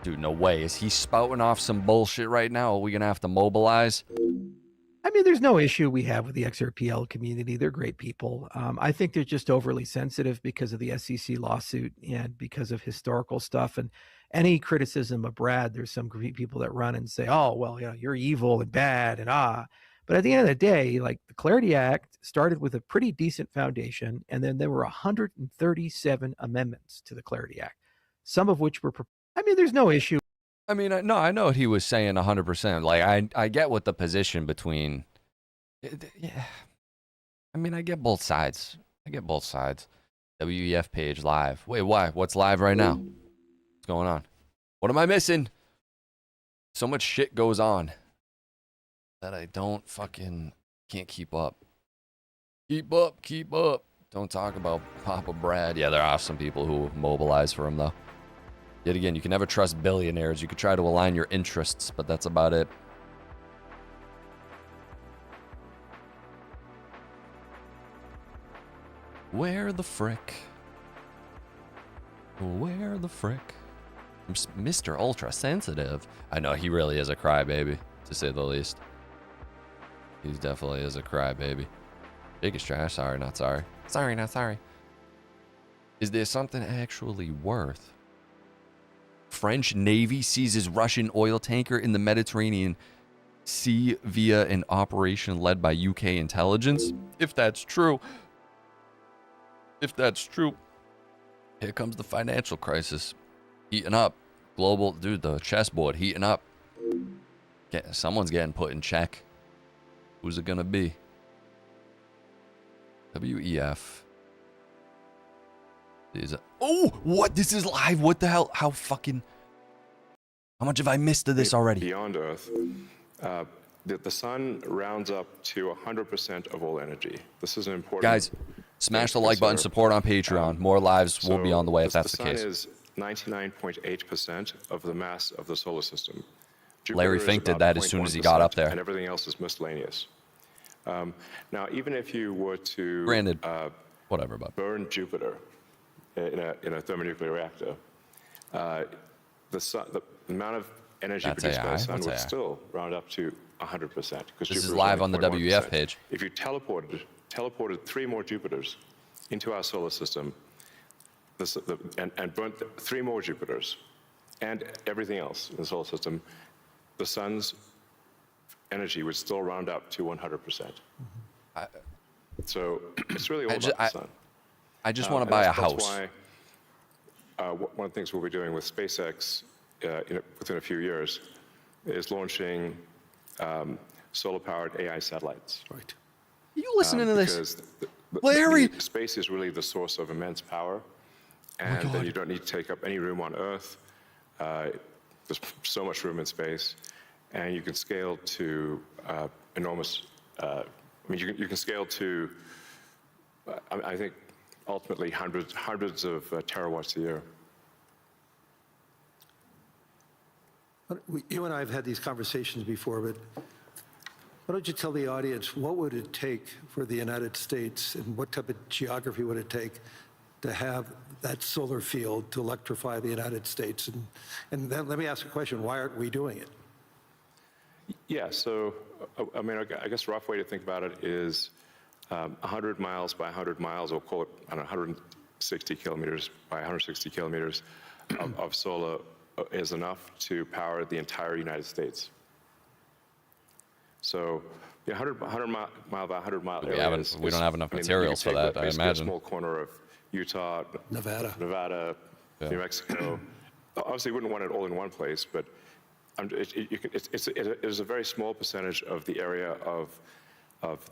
dude, no way. Is he spouting off some bullshit right now? Are we gonna have to mobilize? I mean, there's no issue we have with the XRPL community. They're great people. I think they're just overly sensitive because of the SEC lawsuit and because of historical stuff. And any criticism of Brad, there's some people that run and say, oh, well, you know, you're evil and bad and But at the end of the day, like the Clarity Act started with a pretty decent foundation. And then there were 137 amendments to the Clarity Act, some of which were, I mean, there's no issue. I mean, no, I know what he was saying 100%. Like, I get what the position between, yeah. I mean, I get both sides. I get both sides. WEF page live. Wait, why? What's live right now? What's going on? What am I missing? So much shit goes on that I don't fucking can't keep up. Keep up, keep up. Don't talk about Papa Brad. Yeah, there are some people who mobilize for him, though. Yet again, you can never trust billionaires. You could try to align your interests, but that's about it. Where the frick? Where the frick? Mr. Ultra Sensitive. I know, he really is a crybaby, to say the least. He definitely is a crybaby. Biggest trash. Sorry, not sorry. Sorry, not sorry. Is there something actually worth? French Navy seizes Russian oil tanker in the Mediterranean Sea via an operation led by UK intelligence. If that's true, here comes the financial crisis. Heating up. Global, dude, the chessboard heating up. Someone's getting put in check. Who's it gonna be? WEF. Oh, what? This is live. What the hell? How much have I missed of this already? Beyond Earth, the sun rounds up to 100% of all energy. This is an important. Guys, smash the like button. Support on Patreon. More lives will be on the way if that's the case. The sun is 99.8% of the mass of the solar system. Larry Fink did that as soon as he got up there. And everything else is miscellaneous. Now, even if you were to whatever, but burn Jupiter in a thermonuclear reactor, the amount of energy produced by the sun would still round up to 100%. This is live on the WEF page. If you teleported 3 more Jupiters into our solar system, and burnt 3 more Jupiters and everything else in the solar system, the sun's energy would still round up to 100%. So it's really all about the sun. I just want to buy a house. That's why one of the things we'll be doing with SpaceX within a few years is launching solar-powered AI satellites. Right. Are you listening to this? Because Larry! Space is really the source of immense power, and then you don't need to take up any room on Earth. There's so much room in space, and you can scale to enormous. I mean, you can scale to. I think ultimately hundreds of terawatts a year. You and I have had these conversations before, but why don't you tell the audience what would it take for the United States, and what type of geography would it take to have that solar field to electrify the United States? And then let me ask a question: why aren't we doing it? Yeah. So, I mean, I guess a rough way to think about it is 100 miles by 100 miles, or call it, I don't know, 160 kilometers by 160 kilometers of solar is enough to power the entire United States. So, 100 mile by 100 mile We areas. don't have enough I mean, materials you for can take that, I basically imagine. a small corner of Utah, Nevada, New Mexico. Obviously, you wouldn't want it all in one place, but it is a very small percentage of the area of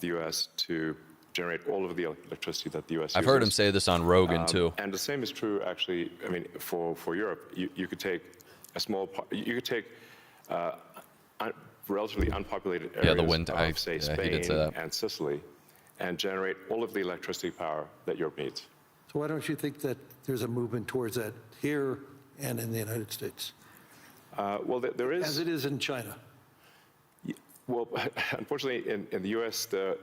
the U.S. to generate all of the electricity that the U.S. I've heard him say this on Rogan too. And the same is true, actually. I mean, for Europe, you could take a small, you could take relatively unpopulated areas the wind, of, say, he Spain did say that. and Sicily, and generate all of the electricity power that Europe needs. So why don't you think that there's a movement towards that here and in the United States? Well, there is. As it is in China. Well, unfortunately, in the U.S., the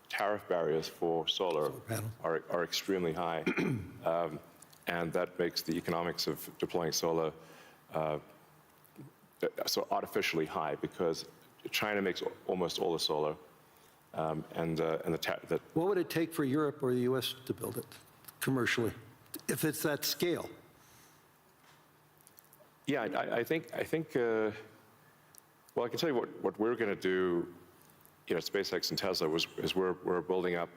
tariff barriers for solar are extremely high, and that makes the economics of deploying solar so artificially high, because China makes almost all the solar, What would it take for Europe or the U.S. to build it commercially, if it's that scale? Yeah, I think. Well, I can tell you what we're going to do, at SpaceX and Tesla is we're building up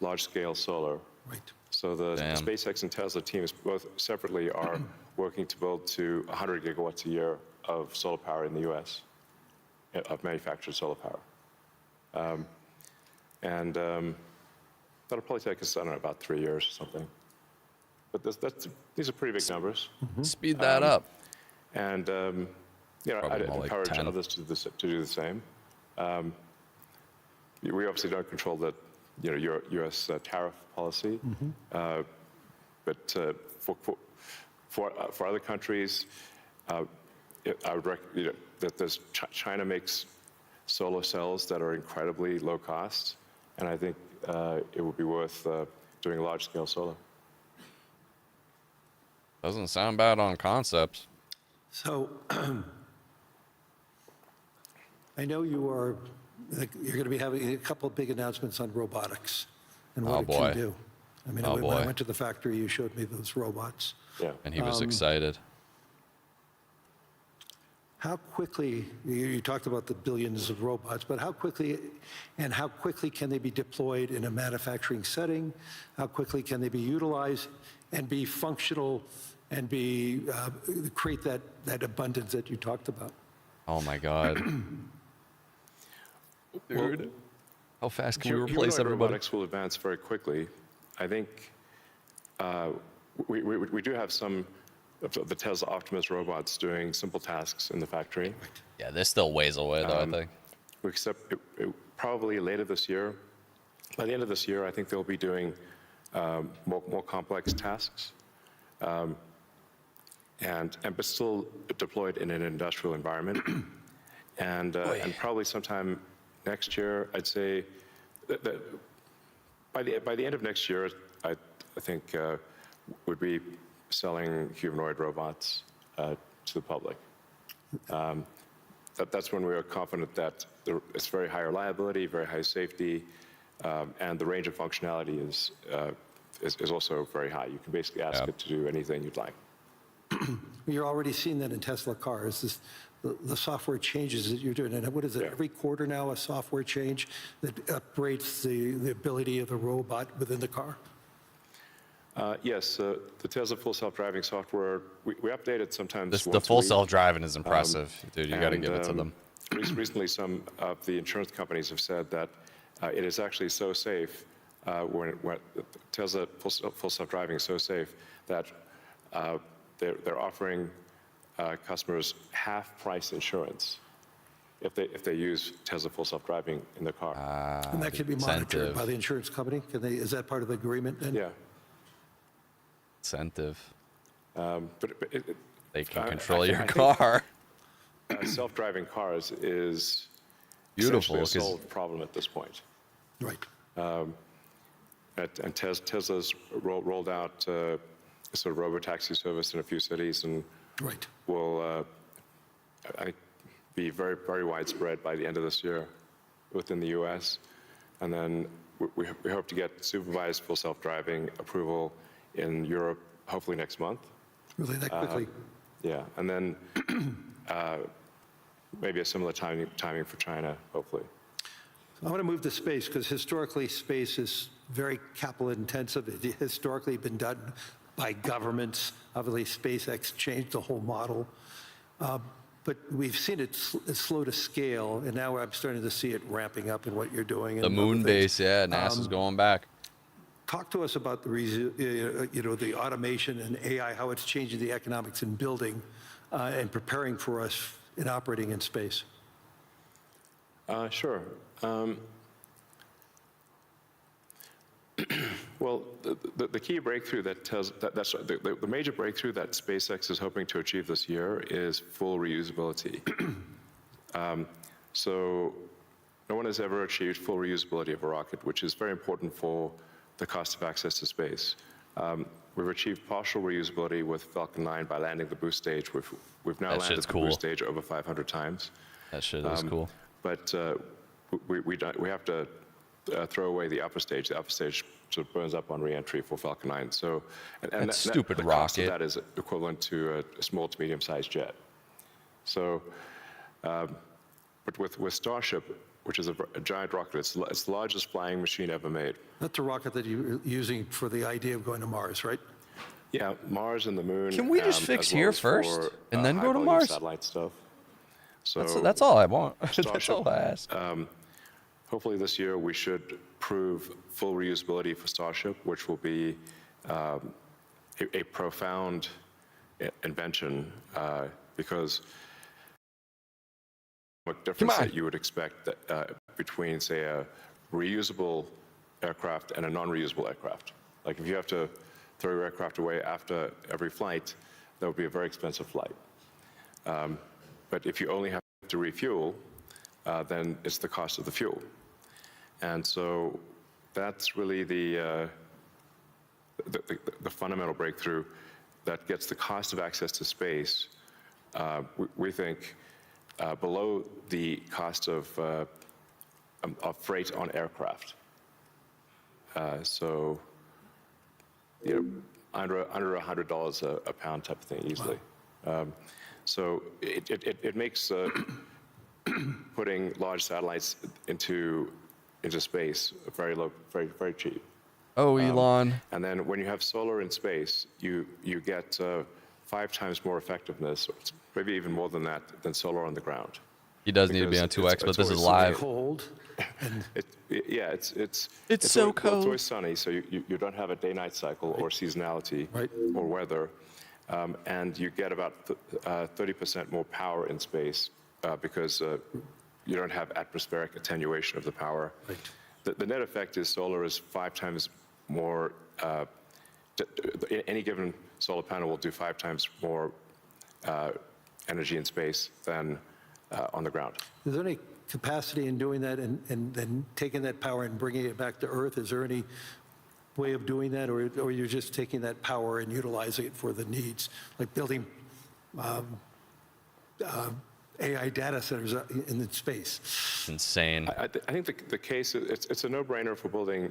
large-scale solar. Right. So the SpaceX and Tesla teams both separately are working to build to 100 gigawatts a year of solar power in the U.S. of manufactured solar power, and that'll probably take us, I don't know, about 3 years or something. But these are pretty big numbers. Speed that up. And I'd encourage others to do the same. We obviously don't control the U.S. Tariff policy, but for other countries, I would recommend that China makes solar cells that are incredibly low cost, and I think it would be worth doing large-scale solar. Doesn't sound bad on concepts. So I know you're going to be having a couple of big announcements on robotics and what it can do. I mean, when I went to the factory, you showed me those robots. Yeah. And he was excited. How quickly, you talked about the billions of robots, but how quickly can they be deployed in a manufacturing setting? How quickly can they be utilized and be functional and create that abundance that you talked about? Oh my God. Dude, how fast can we replace everybody? Robotics will advance very quickly. I think we do have some of the Tesla Optimus robots doing simple tasks in the factory. Yeah, this still ways away though, I think. Except probably later this year. By the end of this year, I think they'll be doing more complex tasks, but still deployed in an industrial environment. And probably sometime next year, I'd say that by the end of next year, I think would be selling humanoid robots to the public. That's when we are confident that it's very high reliability, very high safety, and the range of functionality is also very high. You can basically ask it to do anything you'd like. You're already seeing that in Tesla cars, the software changes that you're doing. And what is it, every quarter now, a software change that upgrades the ability of the robot within the car? Yes, the Tesla full self-driving software, we update it sometimes. The full self-driving is impressive, dude. You got to give it to them. Recently, some of the insurance companies have said that it is actually so safe, when Tesla full self-driving is so safe that they're offering customers half-price insurance if they use Tesla full self-driving in their car. And that can be monitored by the insurance company? Is that part of the agreement then? Yeah. Incentive. But they can control your car. Self-driving cars is beautiful. A solved problem at this point. Right. And Tesla's rolled out a sort of robo-taxi service in a few cities, and will I think be very, very widespread by the end of this year within the U.S. And then we hope to get supervised full self-driving approval in Europe, hopefully next month. Really, that quickly? Yeah, and then maybe a similar timing for China, hopefully. I want to move to space because historically space is very capital intensive. It historically been done by governments. Obviously, SpaceX changed the whole model. But we've seen it slow to scale, and now I'm starting to see it ramping up in what you're doing. The moon base, yeah, NASA's going back. Talk to us about the automation and AI, how it's changing the economics in building and preparing for us in operating in space. Sure. Well, the key breakthrough the major breakthrough that SpaceX is hoping to achieve this year is full reusability. So no one has ever achieved full reusability of a rocket, which is very important for the cost of access to space. We've achieved partial reusability with Falcon 9 by landing the boost stage. We've now landed the boost stage over 500 times. That shit is cool. But we have to throw away the upper stage. The upper stage sort of burns up on re-entry for Falcon 9. So, and that stupid the rocket. cost of that is equivalent to a small to medium-sized jet. So, but with Starship, which is a giant rocket, it's the largest flying machine ever made. That's a rocket that you're using for the idea of going to Mars, right? Yeah, Mars and the moon. Can we just fix here first and then go to high-volume Mars? Satellite stuff. So That's all I want. That's Starship, all I ask. Hopefully this year we should prove full reusability for Starship, which will be a profound invention because the difference that you would expect that, between, say, a reusable aircraft and a non-reusable aircraft. Like if you have to throw your aircraft away after every flight, that would be a very expensive flight. But if you only have to refuel, then it's the cost of the fuel. And so that's really the fundamental breakthrough that gets the cost of access to space, we think, below the cost of freight on aircraft. So, under $100 a pound type of thing easily. Wow. So it makes putting large satellites into space very low, very cheap. Oh, Elon. And then when you have solar in space, you get 5 times more effectiveness, maybe even more than that, than solar on the ground. He does need to be on 2X, but this is live. Cold. It's so cold. It's always sunny, so you don't have a day-night cycle or seasonality or weather, and you get about 30% more power in space because you don't have atmospheric attenuation of the power. Right. The net effect is solar is 5 times more. Any given solar panel will do 5 times more energy in space than on the ground. Is there any capacity in doing that and then taking that power and bringing it back to Earth? Is there any way of doing that, or you're just taking that power and utilizing it for the needs, like building AI data centers in space? It's insane. I think the case, it's a no-brainer for building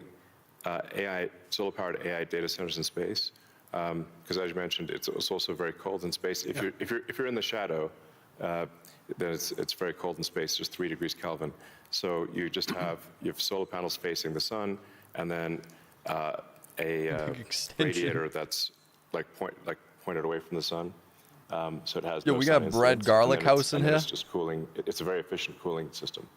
solar-powered AI data centers in space, because as you mentioned, it's also very cold in space. If you're in the shadow, then it's very cold in space, just 3 degrees Kelvin. So you just have solar panels facing the sun, and then a radiator that's pointed away from the sun. So it has. Yo, we got Bread Garlic House in here. It's just cooling. It's a very efficient cooling system.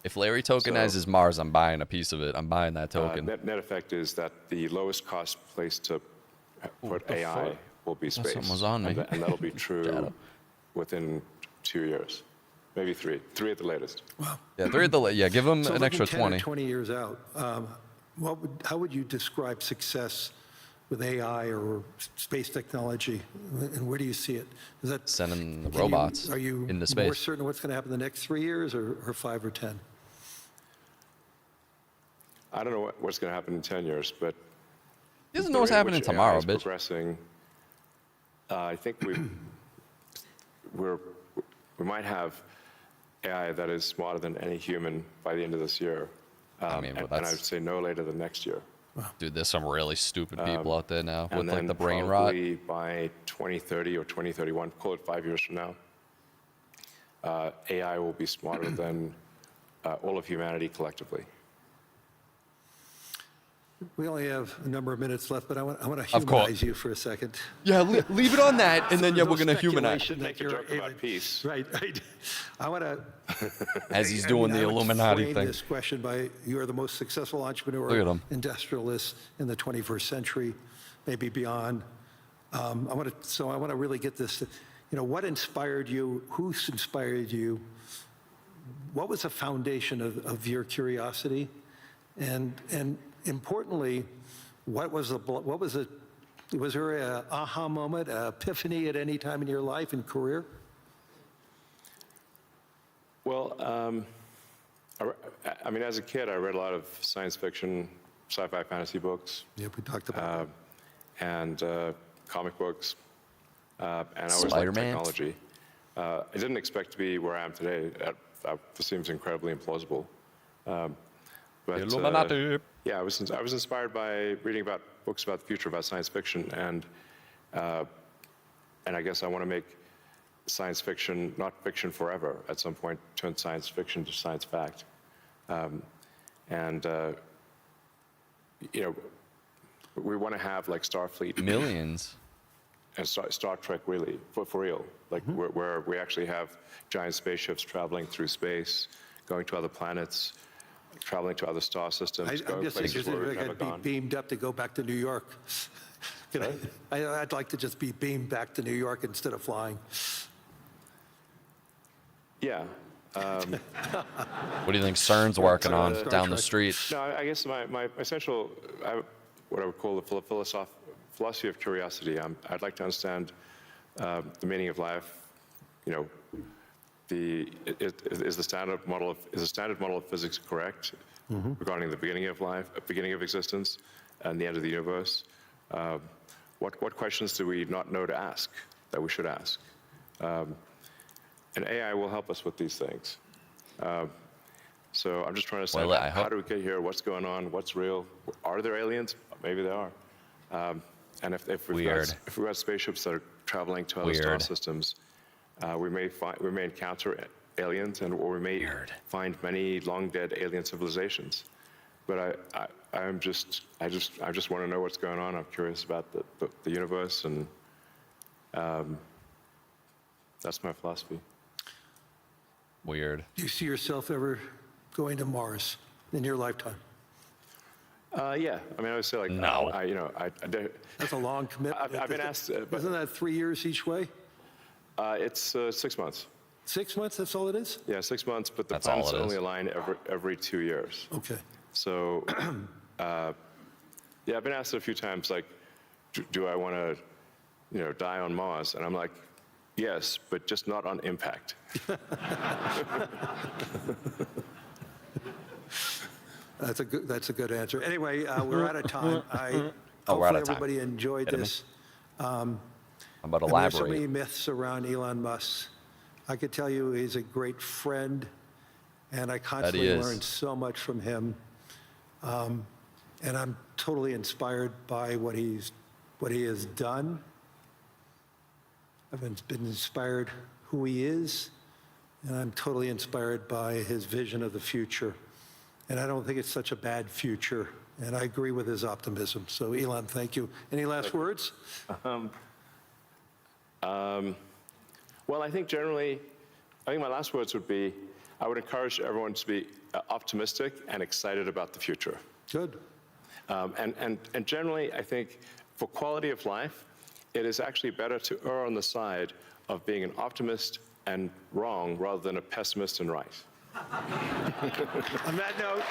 If Larry tokenizes Mars, I'm buying a piece of it. I'm buying that token. Net effect is that the lowest cost place to put AI will be space. Someone was on me. And that'll be true within 2 years, maybe 3 at the latest. Wow. Yeah, 3 at the latest. Yeah, give them an extra 10 20. or 20 years out, how would you describe success with AI or space technology, and where do you see it? Is that sending the robots into space? Are you more certain what's going to happen in the next 3 years, or 5 or 10? I don't know what's going to happen in 10 years, but he doesn't know what's happening tomorrow, bitch. Progressing. I think we might have AI that is smarter than any human by the end of this year. And I would say no later than next year. Dude, there's some really stupid people out there now with like the brain rot. By 2030 or 2031, call it 5 years from now, AI will be smarter than all of humanity collectively. We only have a number of minutes left, but I want to Of course. humanize you for a second. Yeah, leave it on that, and then yeah, There's we're no gonna humanize. speculation that you're Joke about peace. Right. I want to. As he's doing the Illuminati frame thing. this question by you are the most successful Look at entrepreneur, him. industrialist in the 21st century, maybe beyond. I want to really get this. What inspired you? Who inspired you? What was the foundation of your curiosity? And importantly, was there an aha moment, an epiphany at any time in your life and career? Well, I mean, as a kid, I read a lot of science fiction, sci-fi, fantasy books. Yep, we talked about and comic books, and I always liked Spider-Man. technology. I didn't expect to be where I am today. That seems incredibly implausible. But Illuminati. yeah, I was inspired by reading about books about the future, about science fiction, and I guess I want to make science fiction not fiction forever. At some point, turn science fiction to science fact, we want to have like Starfleet Millions. and Star Trek really for real, like where we actually have giant spaceships traveling through space, going to other planets, traveling to other star systems, I'm going just places interested where if we've I never could gone. be beamed up to go back to New York. I'd like to just be beamed back to New York instead of flying. Yeah. What do you think CERN's working on down the street? No, I guess my essential, what I would call the philosophy of curiosity. I'd like to understand the meaning of life. Is the standard model of physics correct regarding the beginning of life, beginning of existence, and the end of the universe? What questions do we not know to ask that we should ask? And AI will help us with these things. So I'm just trying to say, how do we get here? What's going on? What's real? Are there aliens? Maybe there are. And if we've got spaceships that are traveling to other star systems, we may encounter aliens, or we may find many long dead alien civilizations. But I just want to know what's going on. I'm curious about the universe, and that's my philosophy. Weird. Do you see yourself ever going to Mars in your lifetime? Yeah, I mean, I would say like no. That's a long commitment. I've been asked. Isn't that 3 years each way? It's 6 months. 6 months. That's all it is. Yeah, 6 months, but the planets only align every 2 years. Okay. So, yeah, I've been asked a few times, like, do I want to, die on Mars? And I'm like, yes, but just not on impact. That's a good answer. Anyway, we're out of time. We're out of time. Everybody enjoyed this. I'm about to and there's so elaborate. many myths around Elon Musk. I could tell you he's a great friend, and I constantly learn so much from him. And I'm totally inspired by what he has done. I've been inspired who he is, and I'm totally inspired by his vision of the future. And I don't think it's such a bad future, and I agree with his optimism. So Elon, thank you. Any last words? Well, I think my last words would be, I would encourage everyone to be optimistic and excited about the future. Good. And generally, I think for quality of life, it is actually better to err on the side of being an optimist and wrong rather than a pessimist and right. On that note.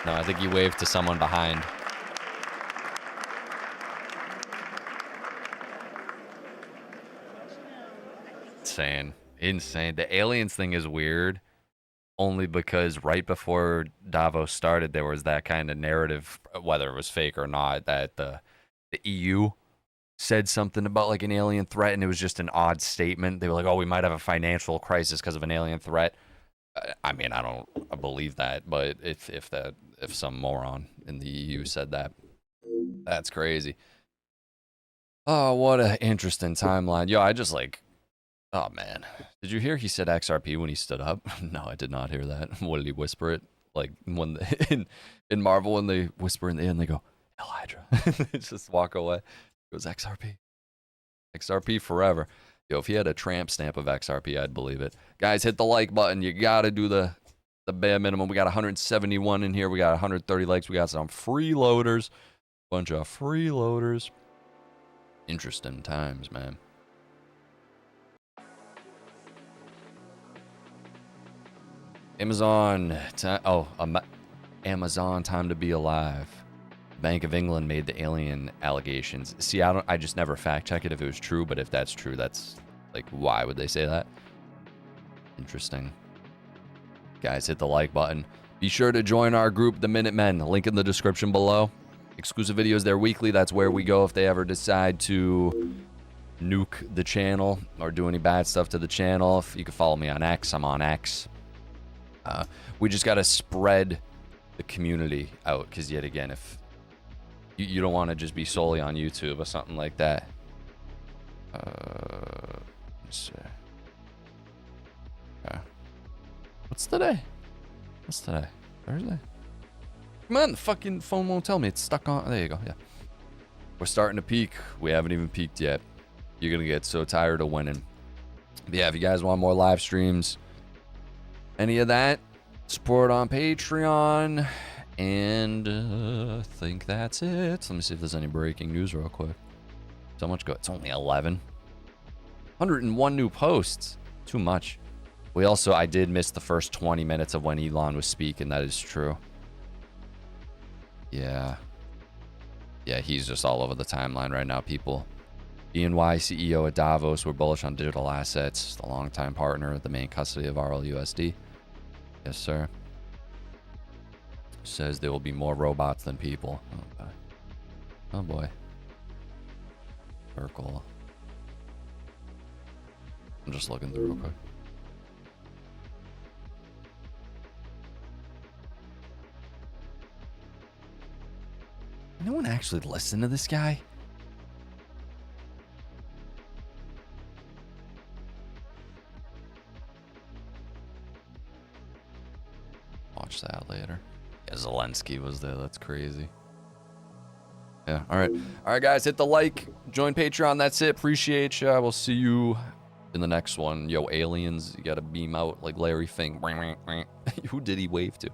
No, I think you waved to someone behind. Insane. The aliens thing is weird, only because right before Davos started, there was that kind of narrative, whether it was fake or not, that the EU said something about like an alien threat, and it was just an odd statement. They were like, "Oh, we might have a financial crisis because of an alien threat." I mean, I don't believe that, but if some moron in the EU said that, that's crazy. Oh, what an interesting timeline. Yo, I just like, oh man. Did you hear he said XRP when he stood up? No, I did not hear that. What did he whisper it? Like when in Marvel, when they whisper in the end, they go, Hell Hydra. They just walk away. It goes XRP. XRP forever. Yo, if he had a tramp stamp of XRP, I'd believe it. Guys, hit the like button. You gotta do the bare minimum. We got 171 in here. We got 130 likes. We got some freeloaders. Bunch of freeloaders. Interesting times, man. Amazon. Amazon. Time to be alive. Bank of England made the alien allegations. See, I just never fact check it if it was true, but if that's true, that's like, why would they say that? Interesting. Guys, hit the like button. Be sure to join our group, the Minutemen. Link in the description below. Exclusive videos there weekly. That's where we go if they ever decide to nuke the channel or do any bad stuff to the channel. If you can follow me on X, I'm on X. We just got to spread the community out, because yet again, if you don't want to just be solely on YouTube or something like that. Let's see. Okay. What's today? What's today? Thursday? Come on, the fucking phone won't tell me. It's stuck on. There you go. Yeah. We're starting to peak. We haven't even peaked yet. You're going to get so tired of winning. But yeah, if you guys want more live streams, any of that, support on Patreon. And I think that's it. Let me see if there's any breaking news real quick. So much go. It's only 11. 101 new posts. Too much. I did miss the first 20 minutes of when Elon was speaking. That is true. Yeah. Yeah, he's just all over the timeline right now, people. BNY CEO at Davos. We're bullish on digital assets. The longtime partner, the main custody of RLUSD. Yes, sir. Says there will be more robots than people. Okay. Oh boy. Circle. I'm just looking through real quick. No one actually listened to this guy? Watch that later. Yeah, Zelensky was there. That's crazy. Yeah, all right. All right, guys, hit the like. Join Patreon. That's it. Appreciate ya. We'll see you in the next one. Yo, aliens, you got to beam out like Larry Fink. Who did he wave to?